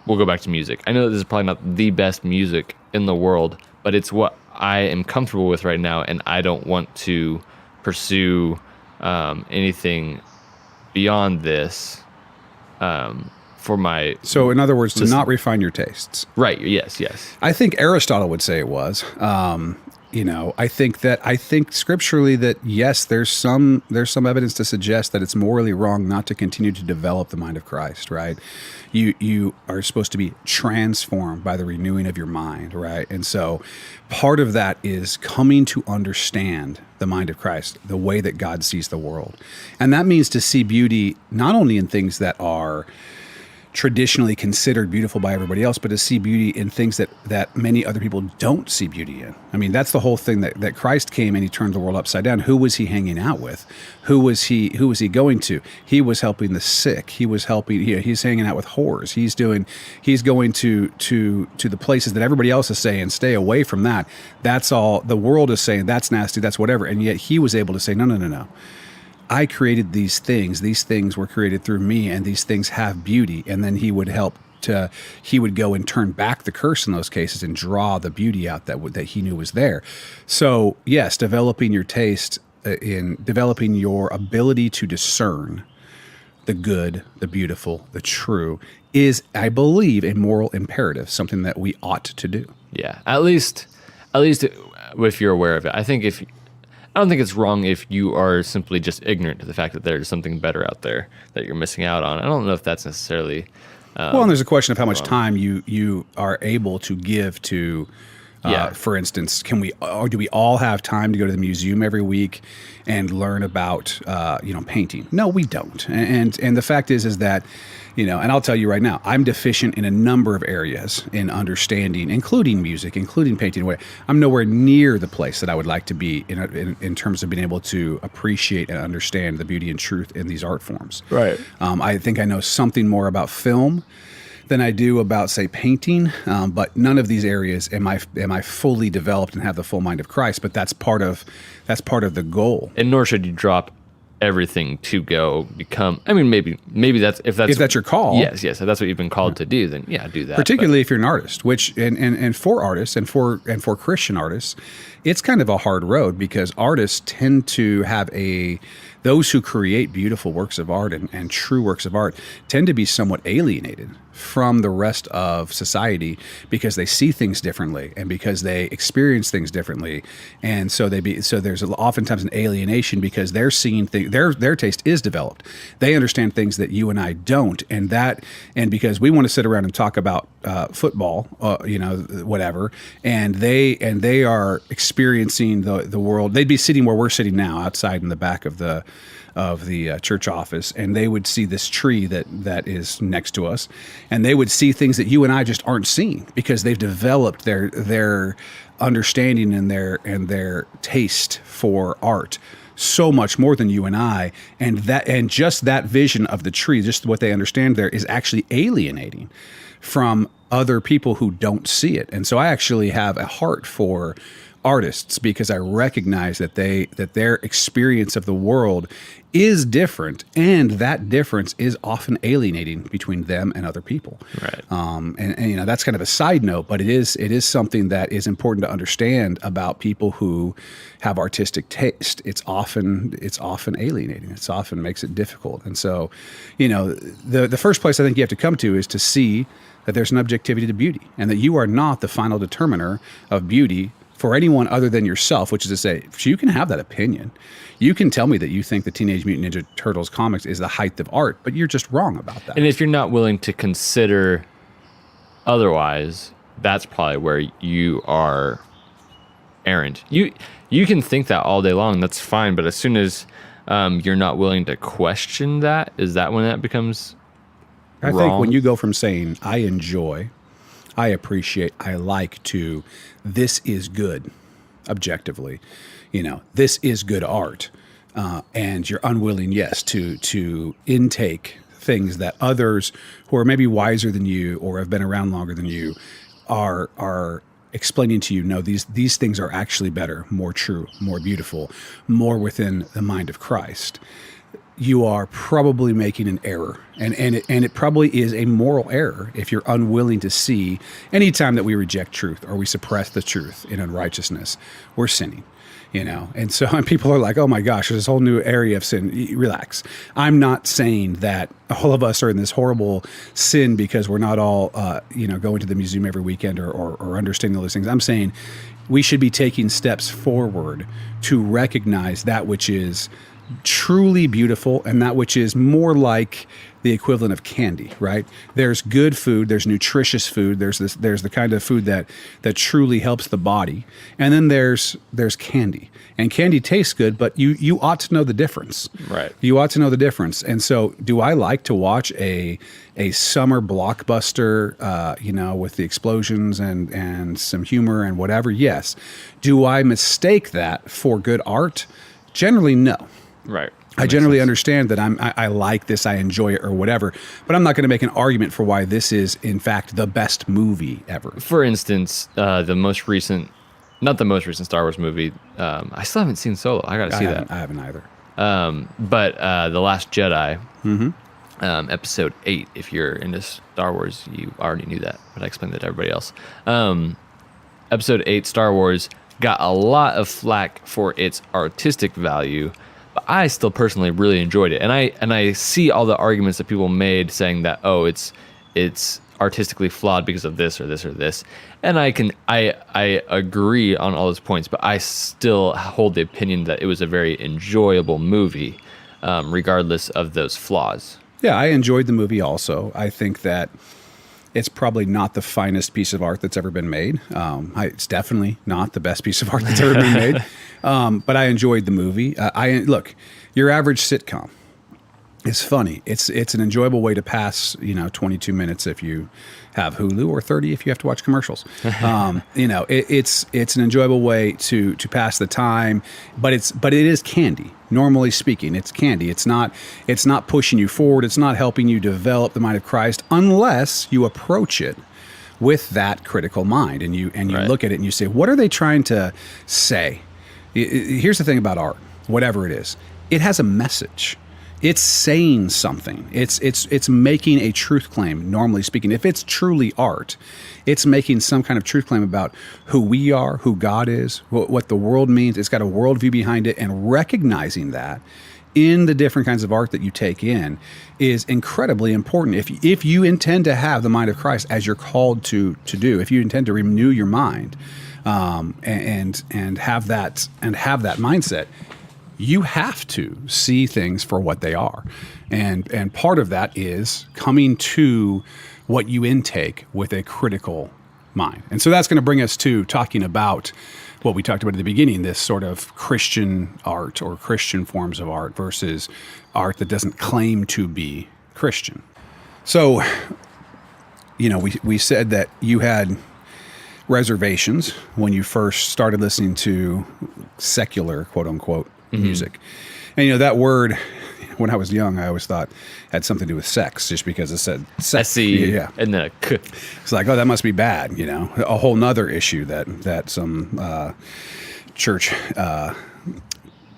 We'll go back to music. I know that this is probably not the best music in the world, but it's what I am comfortable with right now, and I don't want to pursue anything beyond this for my... So in other words, to not refine your tastes. Right, yes. I think Aristotle would say it was. I think scripturally that yes, there's some evidence to suggest that it's morally wrong not to continue to develop the mind of Christ, right? You are supposed to be transformed by the renewing of your mind, right? And so part of that is coming to understand the mind of Christ, the way that God sees the world. And that means to see beauty not only in things that are traditionally considered beautiful by everybody else, but to see beauty in things that many other people don't see beauty in. I mean, that's the whole thing that Christ came and he turned the world upside down. Who was he hanging out with? Who was he going to? He was helping the sick. He was helping, he's hanging out with whores. He's going to the places that everybody else is saying, stay away from that. That's all the world is saying, that's nasty, that's whatever. And yet he was able to say, no. I created these things. These things were created through me, and these things have beauty. And then he would he would go and turn back the curse in those cases and draw the beauty out that he knew was there. So yes, developing your taste in developing your ability to discern the good, the beautiful, the true is, I believe, a moral imperative, something that we ought to do. Yeah, at least if you're aware of it. I don't think it's wrong if you are simply just ignorant to the fact that there's something better out there that you're missing out on. I don't know if that's necessarily... well, and there's a question of how much time you are able to give to... For instance, do we all have time to go to the museum every week and learn about painting? No, we don't. And the fact is that, and I'll tell you right now, I'm deficient in a number of areas in understanding, including music, including painting. I'm nowhere near the place that I would like to be in terms of being able to appreciate and understand the beauty and truth in these art forms. Right. I think I know something more about film than I do about, say, painting, but none of these areas am I fully developed and have the full mind of Christ. But that's part of the goal. And nor should you drop everything to go become. I mean, maybe that's if that's your call. Yes. If that's what you've been called to do, then yeah, do that. Particularly if you're an artist, which and for artists and for Christian artists, it's kind of a hard road because artists tend to have those who create beautiful works of art and true works of art tend to be somewhat alienated from the rest of society because they see things differently and because they experience things differently, and so there's oftentimes an alienation because they're seeing things. Their taste is developed. They understand things that you and I don't, and because we want to sit around and talk about football, whatever, and they are experiencing the world. They'd be sitting where we're sitting now, outside in the back of the of the church office, and they would see this tree that is next to us, and they would see things that you and I just aren't seeing because they've developed their understanding and their taste for art so much more than you and I, and just that vision of the tree, just what they understand there, is actually alienating from other people who don't see it. And so I actually have a heart for artists because I recognize that their experience of the world is different, and that difference is often alienating between them and other people. Right. And that's kind of a side note, but it is something that is important to understand about people who have artistic taste. It's often alienating. It often makes it difficult. And so, the first place I think you have to come to is to see that there's an objectivity to beauty, and that you are not the final determiner of beauty for anyone other than yourself, which is to say, you can have that opinion. You can tell me that you think the Teenage Mutant Ninja Turtles comics is the height of art, but you're just wrong about that. And if you're not willing to consider otherwise, that's probably where you are errant. You can think that all day long, that's fine, but as soon as you're not willing to question that, is that when that becomes I wrong? think when you go from saying, I enjoy, I appreciate, I like, to this is good, objectively, this is good art, and you're unwilling, yes, to intake things that others who are maybe wiser than you or have been around longer than you are explaining to you, no, these things are actually better, more true, more beautiful, more within the mind of Christ. You are probably making an error, and it probably is a moral error if you're unwilling to see. Anytime that we reject truth or we suppress the truth in unrighteousness, we're sinning, And so people are like, "Oh my gosh, there's this whole new area of sin." Relax. I'm not saying that all of us are in this horrible sin because we're not all, going to the museum every weekend or understanding all these things. I'm saying we should be taking steps forward to recognize that which is truly beautiful and that which is more like the equivalent of candy, right? There's good food, there's nutritious food, there's the kind of food that truly helps the body, and then there's candy. And candy tastes good, but you ought to know the difference. Right. You ought to know the difference. And so, do I like to watch a summer blockbuster, with the explosions and some humor and whatever? Yes. Do I mistake that for good art? Generally, no. Right. I generally understand that I like this, I enjoy it, or whatever, but I'm not going to make an argument for why this is, in fact, the best movie ever. For instance, not the most recent Star Wars movie. I still haven't seen Solo. I got to see that. I haven't either. But The Last Jedi, Episode 8. If you're into Star Wars, you already knew that, but I explained that to everybody else. Episode 8, Star Wars, got a lot of flack for its artistic value. But I still personally really enjoyed it, and I see all the arguments that people made saying that it's artistically flawed because of this or this or this, and I agree on all those points, but I still hold the opinion that it was a very enjoyable movie, regardless of those flaws. Yeah, I enjoyed the movie also. I think that it's probably not the finest piece of art that's ever been made. It's definitely not the best piece of art that's ever been made. But I enjoyed the movie. Look, your average sitcom is funny. It's an enjoyable way to pass 22 minutes if you have Hulu, or 30 if you have to watch commercials. It's an enjoyable way to pass the time. But it is candy. Normally speaking, it's candy. It's not pushing you forward. It's not helping you develop the mind of Christ unless you approach it with that critical mind and you right. Look at it and you say, what are they trying to say? Here's the thing about art, whatever it is, it has a message. It's saying something. It's making a truth claim, normally speaking. If it's truly art, it's making some kind of truth claim about who we are, who God is, what the world means. It's got a worldview behind it, and recognizing that in the different kinds of art that you take in is incredibly important. If you intend to have the mind of Christ as you're called to do, if you intend to renew your mind and have that mindset, you have to see things for what they are. And part of that is coming to what you intake with a critical mind. And so that's going to bring us to talking about what we talked about at the beginning, this sort of Christian art or Christian forms of art versus art that doesn't claim to be Christian. So, we said that you had reservations when you first started listening to secular, quote unquote, music. And, that word, when I was young, I always thought had something to do with sex just because it said sex. S-E, Yeah. and then a K. It's like, oh, that must be bad, a whole nother issue that some church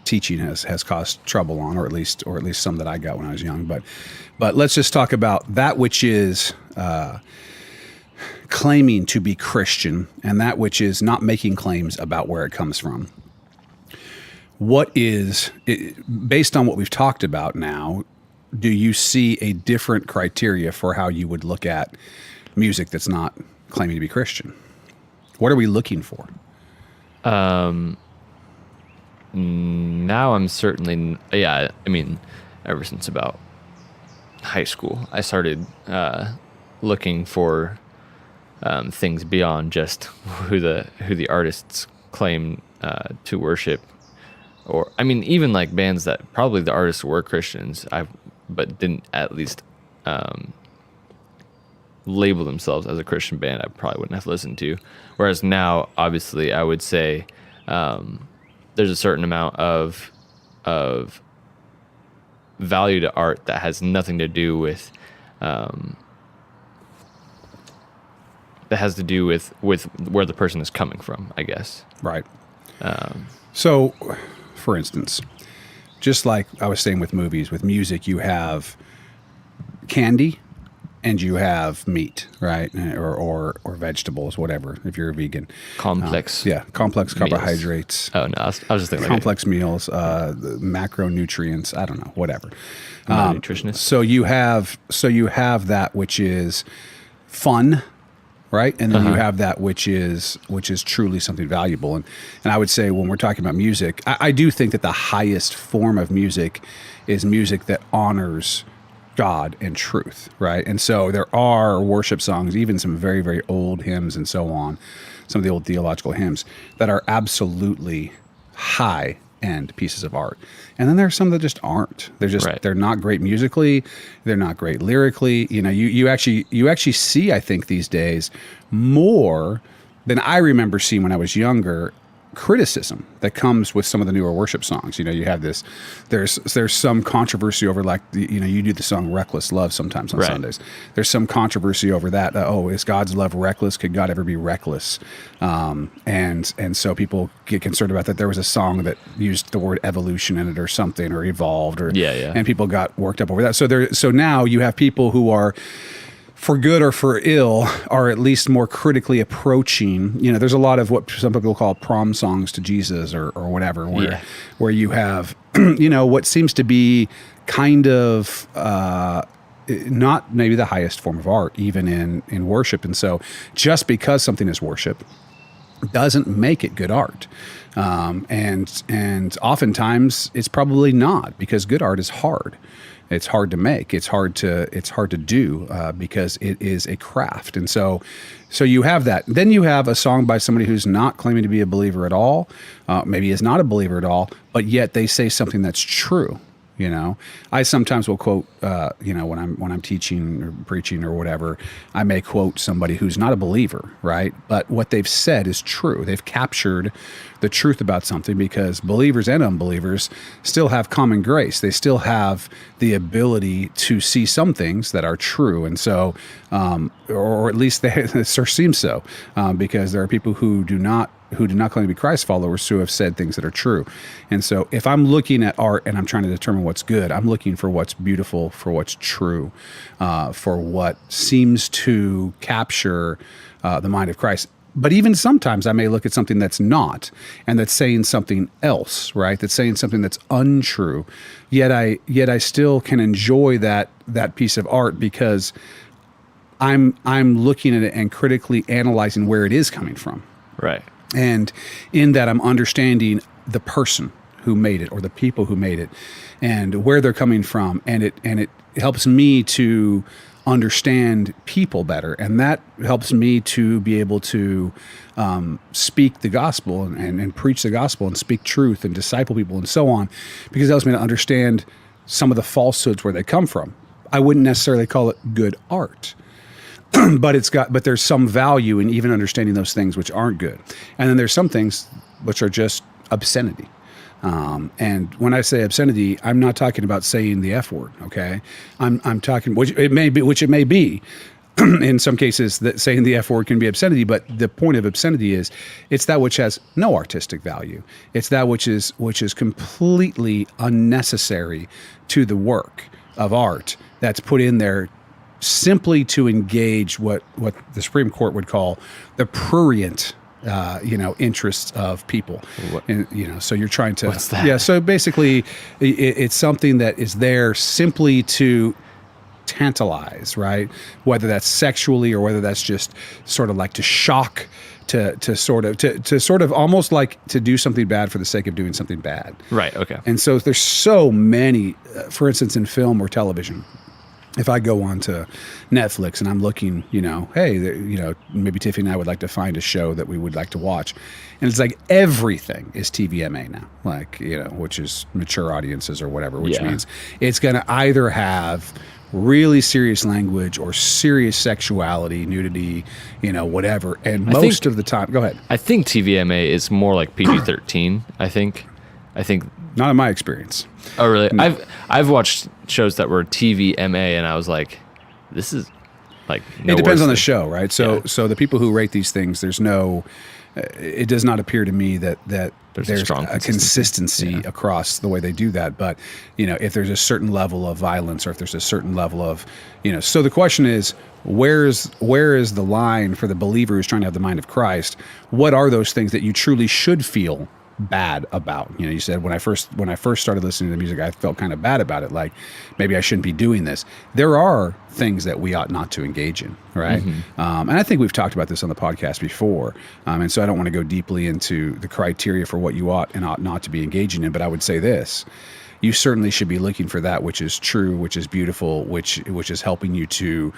teaching has caused trouble on, or at least some that I got when I was young. But let's just talk about that which is claiming to be Christian and that which is not making claims about where it comes from. What is, based on what we've talked about now, do you see a different criteria for how you would look at music that's not claiming to be Christian? What are we looking for? Now I'm certainly, ever since about high school, I started looking for things beyond just who the artists claim to worship. Or, even like bands that probably the artists were Christians, but didn't at least label themselves as a Christian band, I probably wouldn't have listened to. Whereas now, obviously, I would say there's a certain amount of value to art that has nothing to do with with where the person is coming from, I guess. Right. So, for instance, just like I was saying with movies, with music, you have candy and you have meat, right? Or vegetables, whatever, if you're a vegan. Complex. Complex meals. Carbohydrates. Oh, no, I was just thinking complex meals, macronutrients, I don't know, whatever. I'm not a nutritionist. So you have that which is fun, right? And then you have that which is truly something valuable. And I would say when we're talking about music, I do think that the highest form of music is music that honors God and truth, right? And so there are worship songs, even some very, very old hymns and so on, some of the old theological hymns that are absolutely high-end pieces of art. And then there are some that just aren't. They're not great musically, they're not great lyrically. You actually see, I think, these days more than I remember seeing when I was younger, criticism that comes with some of the newer worship songs. You have this, there's some controversy over, like, you do the song Reckless Love sometimes on Sundays. There's some controversy over that. Is God's love reckless? Could God ever be reckless? And so people get concerned about that. There was a song that used the word evolution in it or something, or evolved, or and people got worked up over that. So now you have people who are, for good or for ill, are at least more critically approaching. There's a lot of what some people call prom songs to Jesus or whatever, where you have, what seems to be kind of not maybe the highest form of art, even in worship. And so just because something is worship doesn't make it good art. And oftentimes it's probably not, because good art is hard. It's hard to make. It's hard to do because it is a craft. And so you have that. Then you have a song by somebody who's not claiming to be a believer at all, maybe is not a believer at all, but yet they say something that's true. I sometimes will quote, when I'm teaching or preaching or whatever, I may quote somebody who's not a believer, right? But what they've said is true. They've captured the truth about something, because believers and unbelievers still have common grace. They still have the ability to see some things that are true. And so, or at least it seems so, because there are people who do not claim to be Christ followers who have said things that are true. And so if I'm looking at art and I'm trying to determine what's good, I'm looking for what's beautiful, for what's true, for what seems to capture the mind of Christ. But even sometimes I may look at something that's not, and that's saying something else, right? That's saying something that's untrue. Yet I still can enjoy that piece of art, because I'm looking at it and critically analyzing where it is coming from. Right. And in that, I'm understanding the person who made it, or the people who made it, and where they're coming from. And it helps me to understand people better, and that helps me to be able to speak the gospel and preach the gospel and speak truth and disciple people and so on, because it helps me to understand some of the falsehoods where they come from. I wouldn't necessarily call it good art, but there's some value in even understanding those things which aren't good. And then there's some things which are just obscenity. And when I say obscenity, I'm not talking about saying the F word. Okay. I'm talking, which it may be in some cases that saying the F word can be obscenity, but the point of obscenity is it's that which has no artistic value. It's that which is completely unnecessary to the work of art that's put in there simply to engage what the Supreme Court would call the prurient interests of people. And, so you're trying to, what's that? Yeah. So basically it's something that is there simply to tantalize, right? Whether that's sexually or whether that's just sort of like to shock, to sort of almost like to do something bad for the sake of doing something bad. Right. Okay. And so there's so many, for instance, in film or television, if I go on to Netflix and I'm looking, hey, maybe Tiffany and I would like to find a show that we would like to watch. And it's like everything is TVMA now, like, which is mature audiences or whatever, which means it's going to either have really serious language or serious sexuality, nudity, whatever. And most of the time, go ahead. I think TVMA is more like PG-13. I think. Not in my experience. Oh, really? No. I've watched shows that were TVMA, and I was like, this is like. No, it depends on the show, right? So the people who rate these things, there's no. It does not appear to me that there's a consistency across the way they do that. But if there's a certain level of violence, or if there's a certain level of, so the question is, where is the line for the believer who's trying to have the mind of Christ? What are those things that you truly should feel bad about? You said when I first started listening to the music, I felt kind of bad about it, like maybe I shouldn't be doing this. There are things that we ought not to engage in, right? Mm-hmm. And I think we've talked about this on the podcast before, and so I don't want to go deeply into the criteria for what you ought and ought not to be engaging in, but I would say this: you certainly should be looking for that which is true, which is beautiful, which is helping you to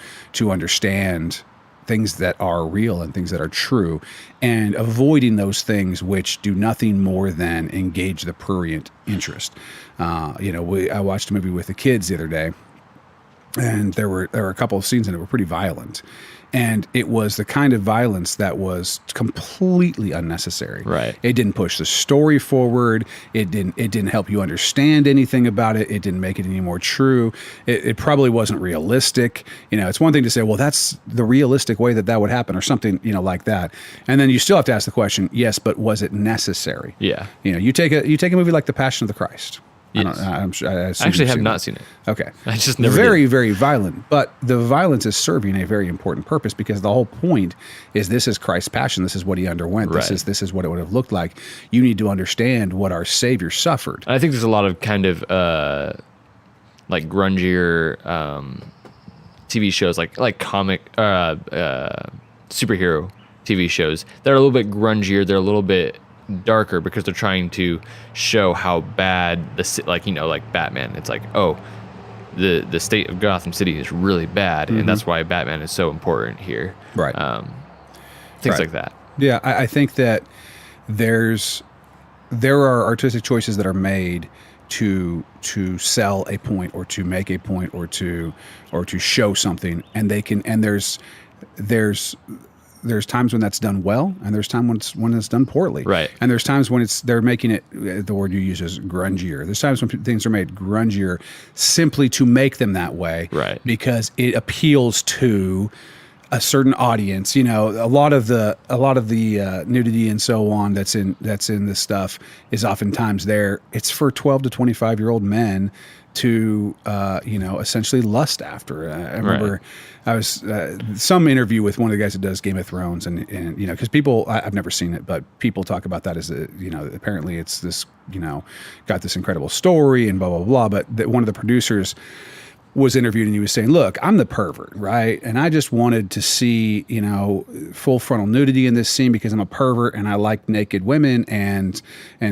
understand things that are real and things that are true, and avoiding those things which do nothing more than engage the prurient interest. I watched a movie with the kids the other day, and there were a couple of scenes in it were pretty violent, and it was the kind of violence that was completely unnecessary. Right. It didn't push the story forward. It didn't help you understand anything about it. It didn't make it any more true. It probably wasn't realistic. It's one thing to say, well, that's the realistic way that would happen, or something, like that. And then you still have to ask the question, yes, but was it necessary? Yeah. You take a movie like The Passion of the Christ. Yes. I actually have not seen it. Okay. I just never Very, did. very violent. But the violence is serving a very important purpose, because the whole point is this is Christ's passion. This is what he underwent. Right. This is what it would have looked like. You need to understand what our Savior suffered. I think there's a lot of kind of like grungier TV shows, like comic superhero TV shows that are a little bit grungier. They're a little bit darker because they're trying to show how bad like Batman. It's like, oh, the state of Gotham City is really bad, and that's why Batman is so important here. Right. Things like that. Yeah, I think that there are artistic choices that are made to sell a point, or to make a point, or to show something, and there's times when that's done well, and there's times when it's done poorly. Right. And there's times when they're making it, the word you use is grungier. There's times when things are made grungier simply to make them that way. Right. Because it appeals to a certain audience. A lot of the nudity and so on that's in this stuff is oftentimes there. It's for 12 to 25-year-old men to essentially lust after. I remember I was some interview with one of the guys that does Game of Thrones, and because people, I've never seen it, but people talk about that as apparently it's this got this incredible story and blah blah blah. But one of the producers was interviewed and he was saying, look, I'm the pervert, right? And I just wanted to see, full frontal nudity in this scene because I'm a pervert and I like naked women. And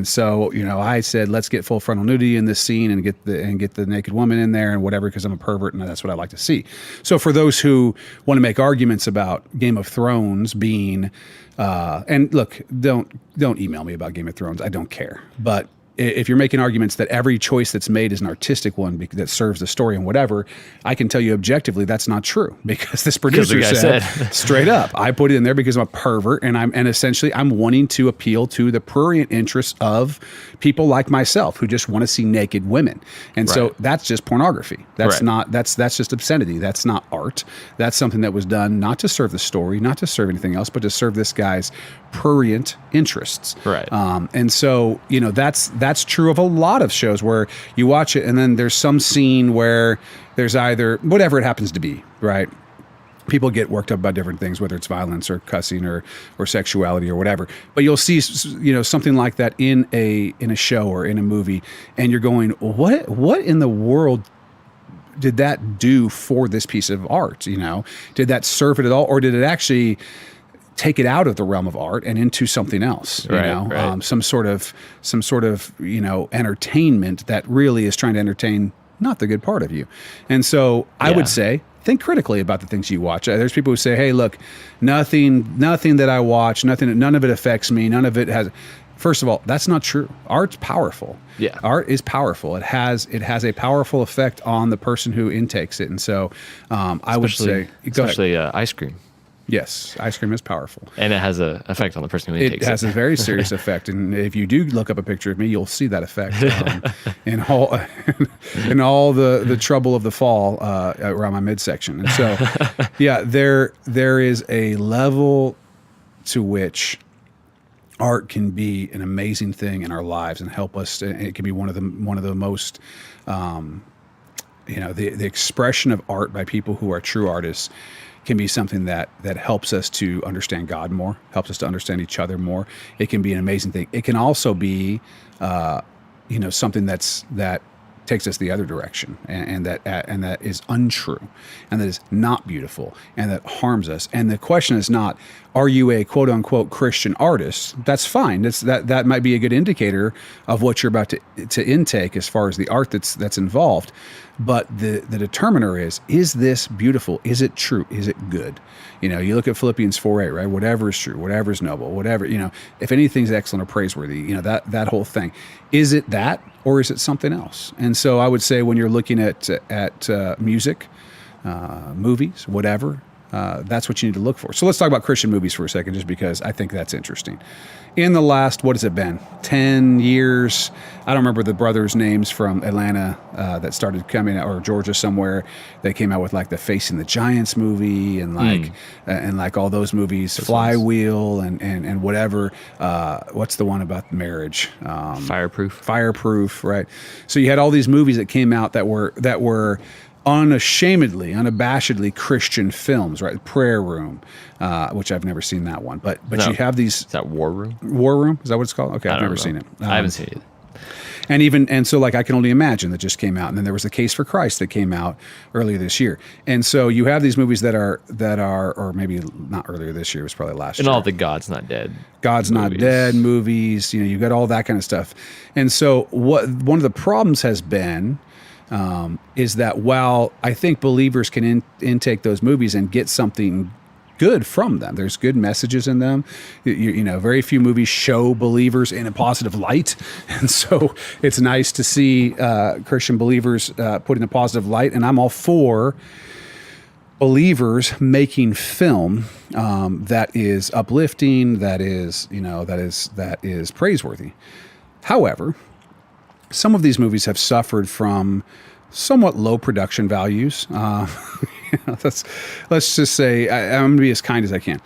so, I said, let's get full frontal nudity in this scene and get the naked woman in there and whatever, because I'm a pervert and that's what I like to see. So for those who want to make arguments about Game of Thrones being, and look, don't email me about Game of Thrones. I don't care. But if you're making arguments that every choice that's made is an artistic one that serves the story and whatever, I can tell you objectively that's not true, because this producer said straight up, I put it in there because I'm a pervert and essentially I'm wanting to appeal to the prurient interests of people like myself who just want to see naked women. And so that's just pornography. That's not that's just obscenity. That's not art. That's something that was done not to serve the story, not to serve anything else, but to serve this guy's prurient interests. Right. And so, that's true of a lot of shows where you watch it and then there's some scene where there's either whatever it happens to be, right? People get worked up about different things, whether it's violence or cussing or sexuality or whatever. But you'll see, something like that in a show or in a movie, and you're going, what in the world did that do for this piece of art? Did that serve it at all, or did it actually take it out of the realm of art and into something else, some sort of entertainment that really is trying to entertain not the good part of you. And so I would say, think critically about the things you watch. There's people who say, hey, look, nothing that I watch, none of it affects me. None of it has. First of all, that's not true. Art's powerful. Yeah. Art is powerful. It has a powerful effect on the person who intakes it. And so I would say, especially ice cream. Yes, ice cream is powerful. And it has an effect on the person who takes it. It has a very serious effect. And if you do look up a picture of me, you'll see that effect in all the trouble of the fall around my midsection. And so, there is a level to which art can be an amazing thing in our lives and help us. It can be one of the most, the expression of art by people who are true artists can be something that helps us to understand God more, helps us to understand each other more. It can be an amazing thing. It can also be, something that takes us the other direction, and that is untrue, and that is not beautiful, and that harms us. And the question is not, are you a quote unquote Christian artist? That's fine. That might be a good indicator of what you're about to intake as far as the art that's involved. But the determiner is this beautiful? Is it true? Is it good? You look at Philippians 4:8, right? Whatever is true, whatever is noble, whatever, if anything's excellent or praiseworthy, that whole thing. Is it that, or is it something else? And so I would say when you're looking at music, movies, whatever, that's what you need to look for. So let's talk about Christian movies for a second, just because I think that's interesting. In the last, what has it been, 10 years, I don't remember the brothers' names from Atlanta that started coming out, or Georgia somewhere. They came out with like the Facing the Giants movie and like all those movies, Flywheel and whatever. What's the one about marriage? Fireproof, right? So you had all these movies that came out that were unabashedly Christian films, right? Prayer Room, which I've never seen that one, but you have these. Is that War Room? War Room, is that what it's called? Okay, I've never seen it. I haven't seen it. And so like I Can Only Imagine that just came out, and then there was The Case for Christ that came out earlier this year. And so you have these movies that are, or maybe not earlier this year, it was probably last year. And all the God's Not Dead. God's Not Dead movies, you've got all that kind of stuff. And so one of the problems has been is that while I think believers can intake those movies and get something good from them, there's good messages in them. Very few movies show believers in a positive light, and so it's nice to see Christian believers put in a positive light. And I'm all for believers making film that is uplifting, that is praiseworthy. However, some of these movies have suffered from somewhat low production values. Let's just say, I'm going to be as kind as I can.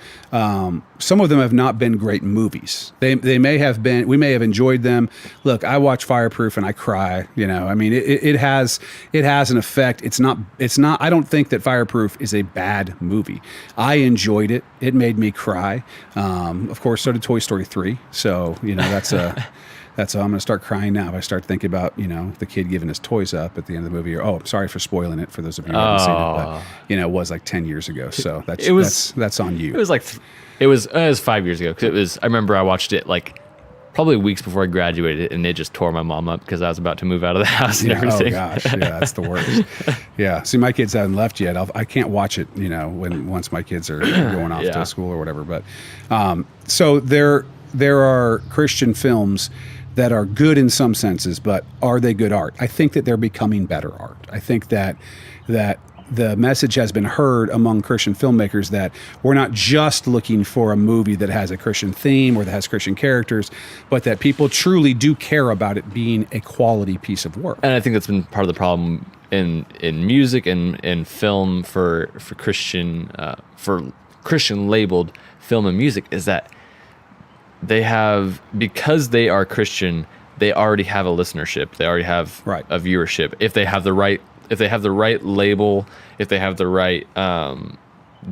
Some of them have not been great movies. They may have been. We may have enjoyed them. Look, I watch Fireproof and I cry. It has an effect. It's not. I don't think that Fireproof is a bad movie. I enjoyed it. It made me cry. Of course, so did Toy Story 3. So that's a. I'm going to start crying now if I start thinking about, the kid giving his toys up at the end of the movie. Or, I'm sorry for spoiling it for those of you who haven't seen it, but it was like 10 years ago. So that's on you. It was like, it was 5 years ago. Cause I remember I watched it like probably weeks before I graduated, and it just tore my mom up because I was about to move out of the house and everything. Oh gosh, yeah, that's the worst. Yeah, see, my kids haven't left yet. I can't watch it, once my kids are going off to school or whatever. But so there are Christian films that are good in some senses, but are they good art? I think that they're becoming better art. I think that the message has been heard among Christian filmmakers that we're not just looking for a movie that has a Christian theme or that has Christian characters, but that people truly do care about it being a quality piece of work. And I think that's been part of the problem in music and in film for Christian labeled film and music, is that because they are Christian, they already have a listenership. They already have a viewership. If they have the right label, if they have the right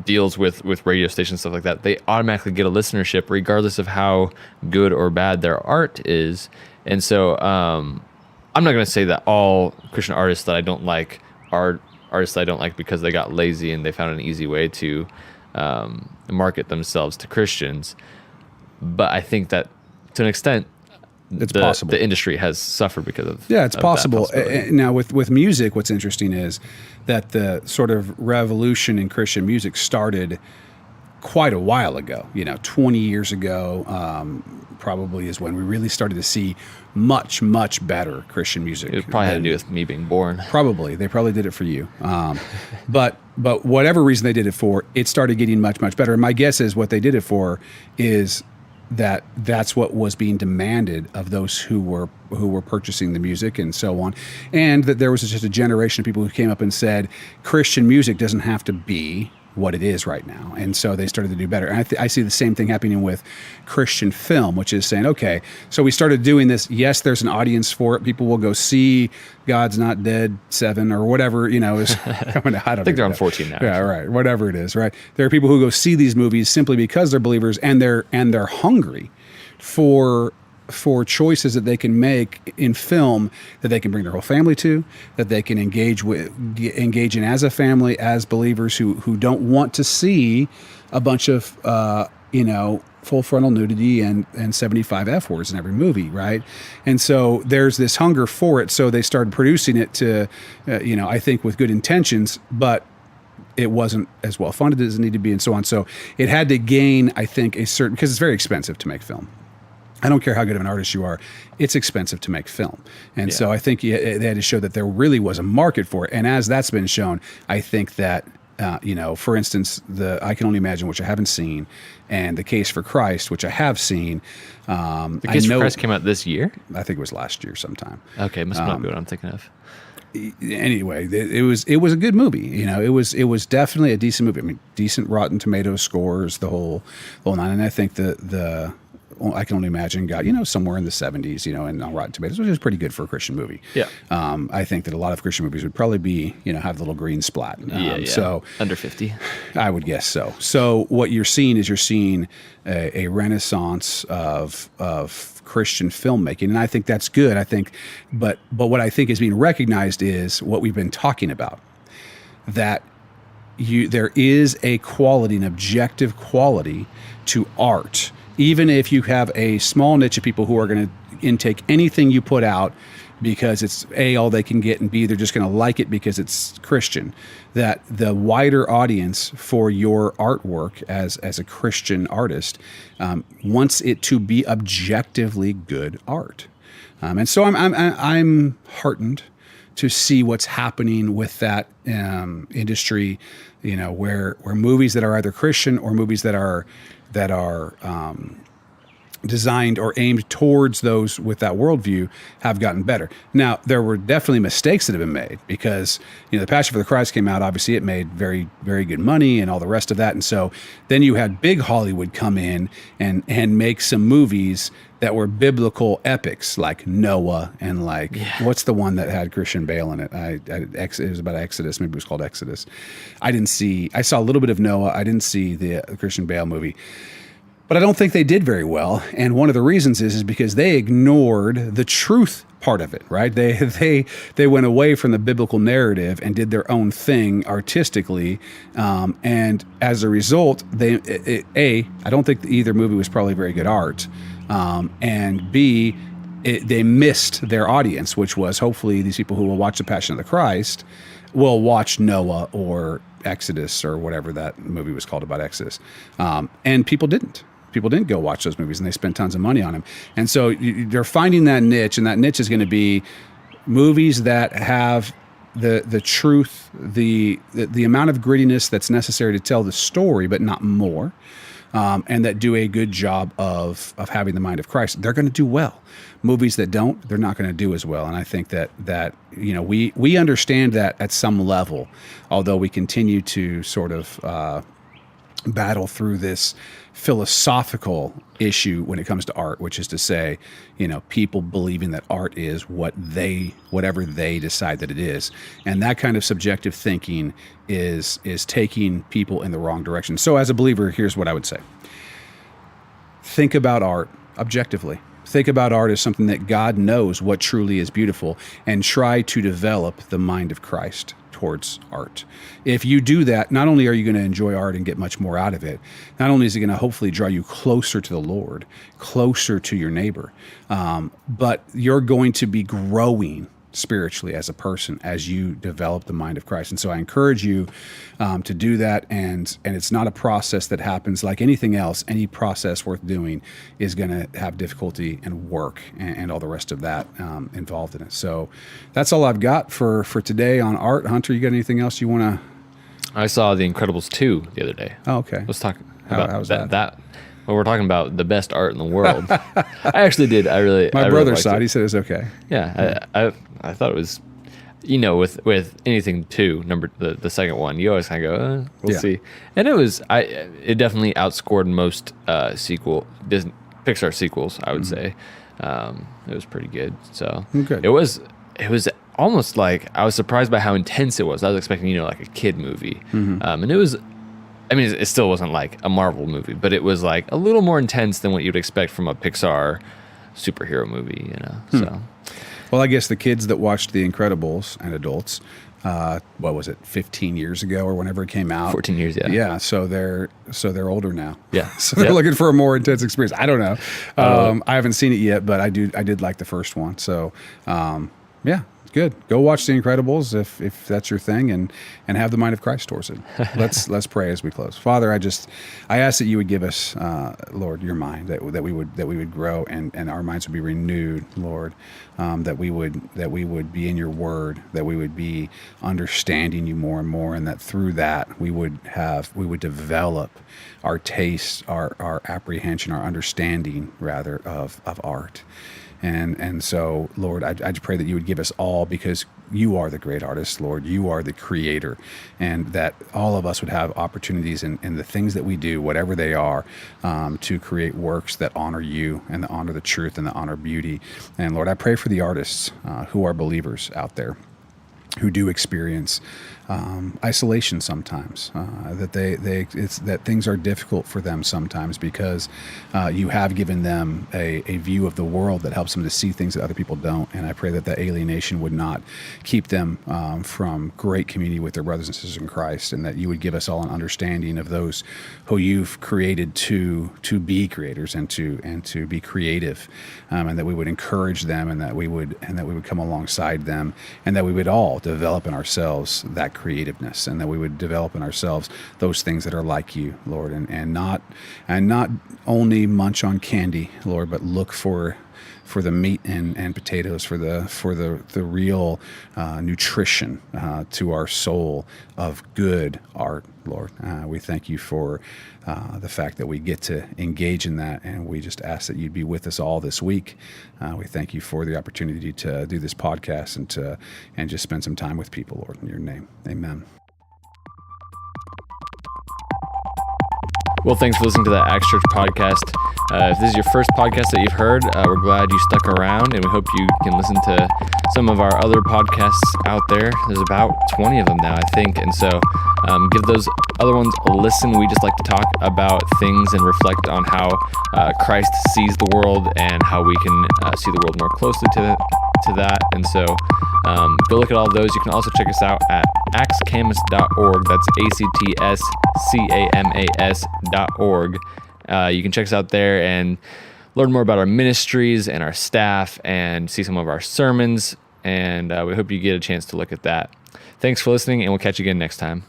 deals with radio stations, stuff like that, they automatically get a listenership regardless of how good or bad their art is. And so I'm not going to say that all Christian artists that I don't like are artists that I don't like because they got lazy and they found an easy way to market themselves to Christians. But I think that to an extent, it's possible the industry has suffered because of it's possible. Now with music, what's interesting is that the sort of revolution in Christian music started quite a while ago. 20 years ago, probably is when we really started to see much better Christian music. It probably had to do with me being born. Probably they did it for you, but whatever reason they did it for, it started getting much better. And my guess is what they did it for is that's what was being demanded of those who were purchasing the music and so on, and that there was just a generation of people who came up and said Christian music doesn't have to be what it is right now, and so they started to do better. And I see the same thing happening with Christian film, which is saying, okay, so we started doing this. Yes, there's an audience for it. People will go see God's Not Dead 7 or whatever, is coming out. I think they're on 14 now. Yeah, right. Whatever it is, right? There are people who go see these movies simply because they're believers and they're hungry for choices that they can make in film that they can bring their whole family to, that they can engage in as a family, as believers who don't want to see a bunch of full frontal nudity and 75 F words in every movie, right? And so there's this hunger for it. So they started producing it to, I think with good intentions, but it wasn't as well funded as it needed to be, and so on. So it had to gain, I think, because it's very expensive to make film. I don't care how good of an artist you are, it's expensive to make film. And so I think they had to show that there really was a market for it. And as that's been shown, I think that, for instance, I Can Only Imagine, which I haven't seen, and The Case for Christ, which I have seen. The Case for Christ came out this year? I think it was last year sometime. Okay, must not be what I'm thinking of. Anyway, it was a good movie. It was definitely a decent movie. I mean, decent Rotten Tomatoes scores, the whole nine. And I think I Can Only Imagine got, somewhere in the 70s, and on Rotten Tomatoes, which is pretty good for a Christian movie. Yeah. I think that a lot of Christian movies would probably be, have the little green splat. So under 50. I would guess so. So what you're seeing is a renaissance of Christian filmmaking, and I think that's good. I think, but what I think is being recognized is what we've been talking about, that there is a quality, an objective quality to art. Even if you have a small niche of people who are going to intake anything you put out because it's A, all they can get, and B, they're just going to like it because it's Christian, that the wider audience for your artwork as a Christian artist wants it to be objectively good art. And so I'm heartened to see what's happening with that industry, where movies that are either Christian or movies that are designed or aimed towards those with that worldview have gotten better. Now, there were definitely mistakes that have been made because, The Passion for the Christ came out. Obviously, it made very, very good money and all the rest of that. And so then you had big Hollywood come in and make some movies that were biblical epics like Noah and what's the one that had Christian Bale in it? It was about Exodus. Maybe it was called Exodus. I saw a little bit of Noah. I didn't see the Christian Bale movie. But I don't think they did very well. And one of the reasons is because they ignored the truth part of it, right? They went away from the biblical narrative and did their own thing artistically. And as a result, I don't think either movie was probably very good art. And B, they missed their audience, which was hopefully these people who will watch The Passion of the Christ will watch Noah or Exodus or whatever that movie was called about Exodus. And people didn't. People didn't go watch those movies, and they spent tons of money on them. And so they're finding that niche, and that niche is going to be movies that have the truth, the amount of grittiness that's necessary to tell the story, but not more, and that do a good job of having the mind of Christ. They're going to do well. Movies that don't, they're not going to do as well. And I think that we understand that at some level, although we continue to sort of battle through this philosophical issue when it comes to art, which is to say, people believing that art is whatever they decide that it is. And that kind of subjective thinking is taking people in the wrong direction. So as a believer, here's what I would say. Think about art objectively. Think about art as something that God knows what truly is beautiful, and try to develop the mind of Christ towards art. If you do that, not only are you going to enjoy art and get much more out of it, not only is it going to hopefully draw you closer to the Lord, closer to your neighbor, but you're going to be growing spiritually as a person as you develop the mind of Christ. And so I encourage you to do that. And it's not a process that happens like anything else. Any process worth doing is going to have difficulty and work and all the rest of that involved in it. So that's all I've got for today on art. Hunter, you got anything else you want to? I saw The Incredibles 2 the other day. Oh, okay. Let's talk about how's that. Well, we're talking about the best art in the world. I actually did. My brother saw it. He said it was okay. Yeah, I thought it was, with anything two, the second one, you always kind of go, we'll see. And it definitely outscored most Disney Pixar sequels, I would say. It was pretty good. So good. It was almost like, I was surprised by how intense it was. I was expecting, like a kid movie. And it was, it still wasn't like a Marvel movie, but it was like a little more intense than what you'd expect from a Pixar superhero movie, So, well, I guess the kids that watched The Incredibles and adults, what was it, 15 years ago or whenever it came out? 14 years, yeah. Yeah, so they're older now. Yeah. So they're looking for a more intense experience. I don't know. I haven't seen it yet, but I did like the first one. So, yeah. Good. Go watch The Incredibles if that's your thing, and have the mind of Christ towards it. Let's pray as we close. Father, I ask that you would give us, Lord, your mind, that we would grow and our minds would be renewed, Lord, that we would be in your word, that we would be understanding you more and more, and that through that we would develop our taste, our apprehension, our understanding rather of art. And so, Lord, I pray that you would give us all, because you are the great artist, Lord. You are the creator, and that all of us would have opportunities in the things that we do, whatever they are, to create works that honor you and that honor the truth and that honor beauty. And Lord, I pray for the artists who are believers out there, who do experience isolation sometimes, that things are difficult for them sometimes because you have given them a view of the world that helps them to see things that other people don't. And I pray that alienation would not keep them from great community with their brothers and sisters in Christ, and that you would give us all an understanding of those who you've created to be creators and to be creative, and that we would encourage them, and that we would come alongside them, and that we would all develop in ourselves that creativeness, and that we would develop in ourselves those things that are like you, Lord, and not only munch on candy, Lord, but look for the meat and potatoes, for the real nutrition to our soul of good art, Lord. We thank you for the fact that we get to engage in that, and we just ask that you'd be with us all this week. We thank you for the opportunity to do this podcast and just spend some time with people, Lord, in your name. Amen. Well, thanks for listening to the Acts Church podcast. If this is your first podcast that you've heard, we're glad you stuck around, and we hope you can listen to some of our other podcasts out there. There's about 20 of them now, I think. And so Give those other ones a listen. We just like to talk about things and reflect on how Christ sees the world and how we can see the world more closely to that. And so go look at all those. You can also check us out at actscamas.org. That's actscamas.org. You can check us out there and learn more about our ministries and our staff and see some of our sermons. And we hope you get a chance to look at that. Thanks for listening, and we'll catch you again next time.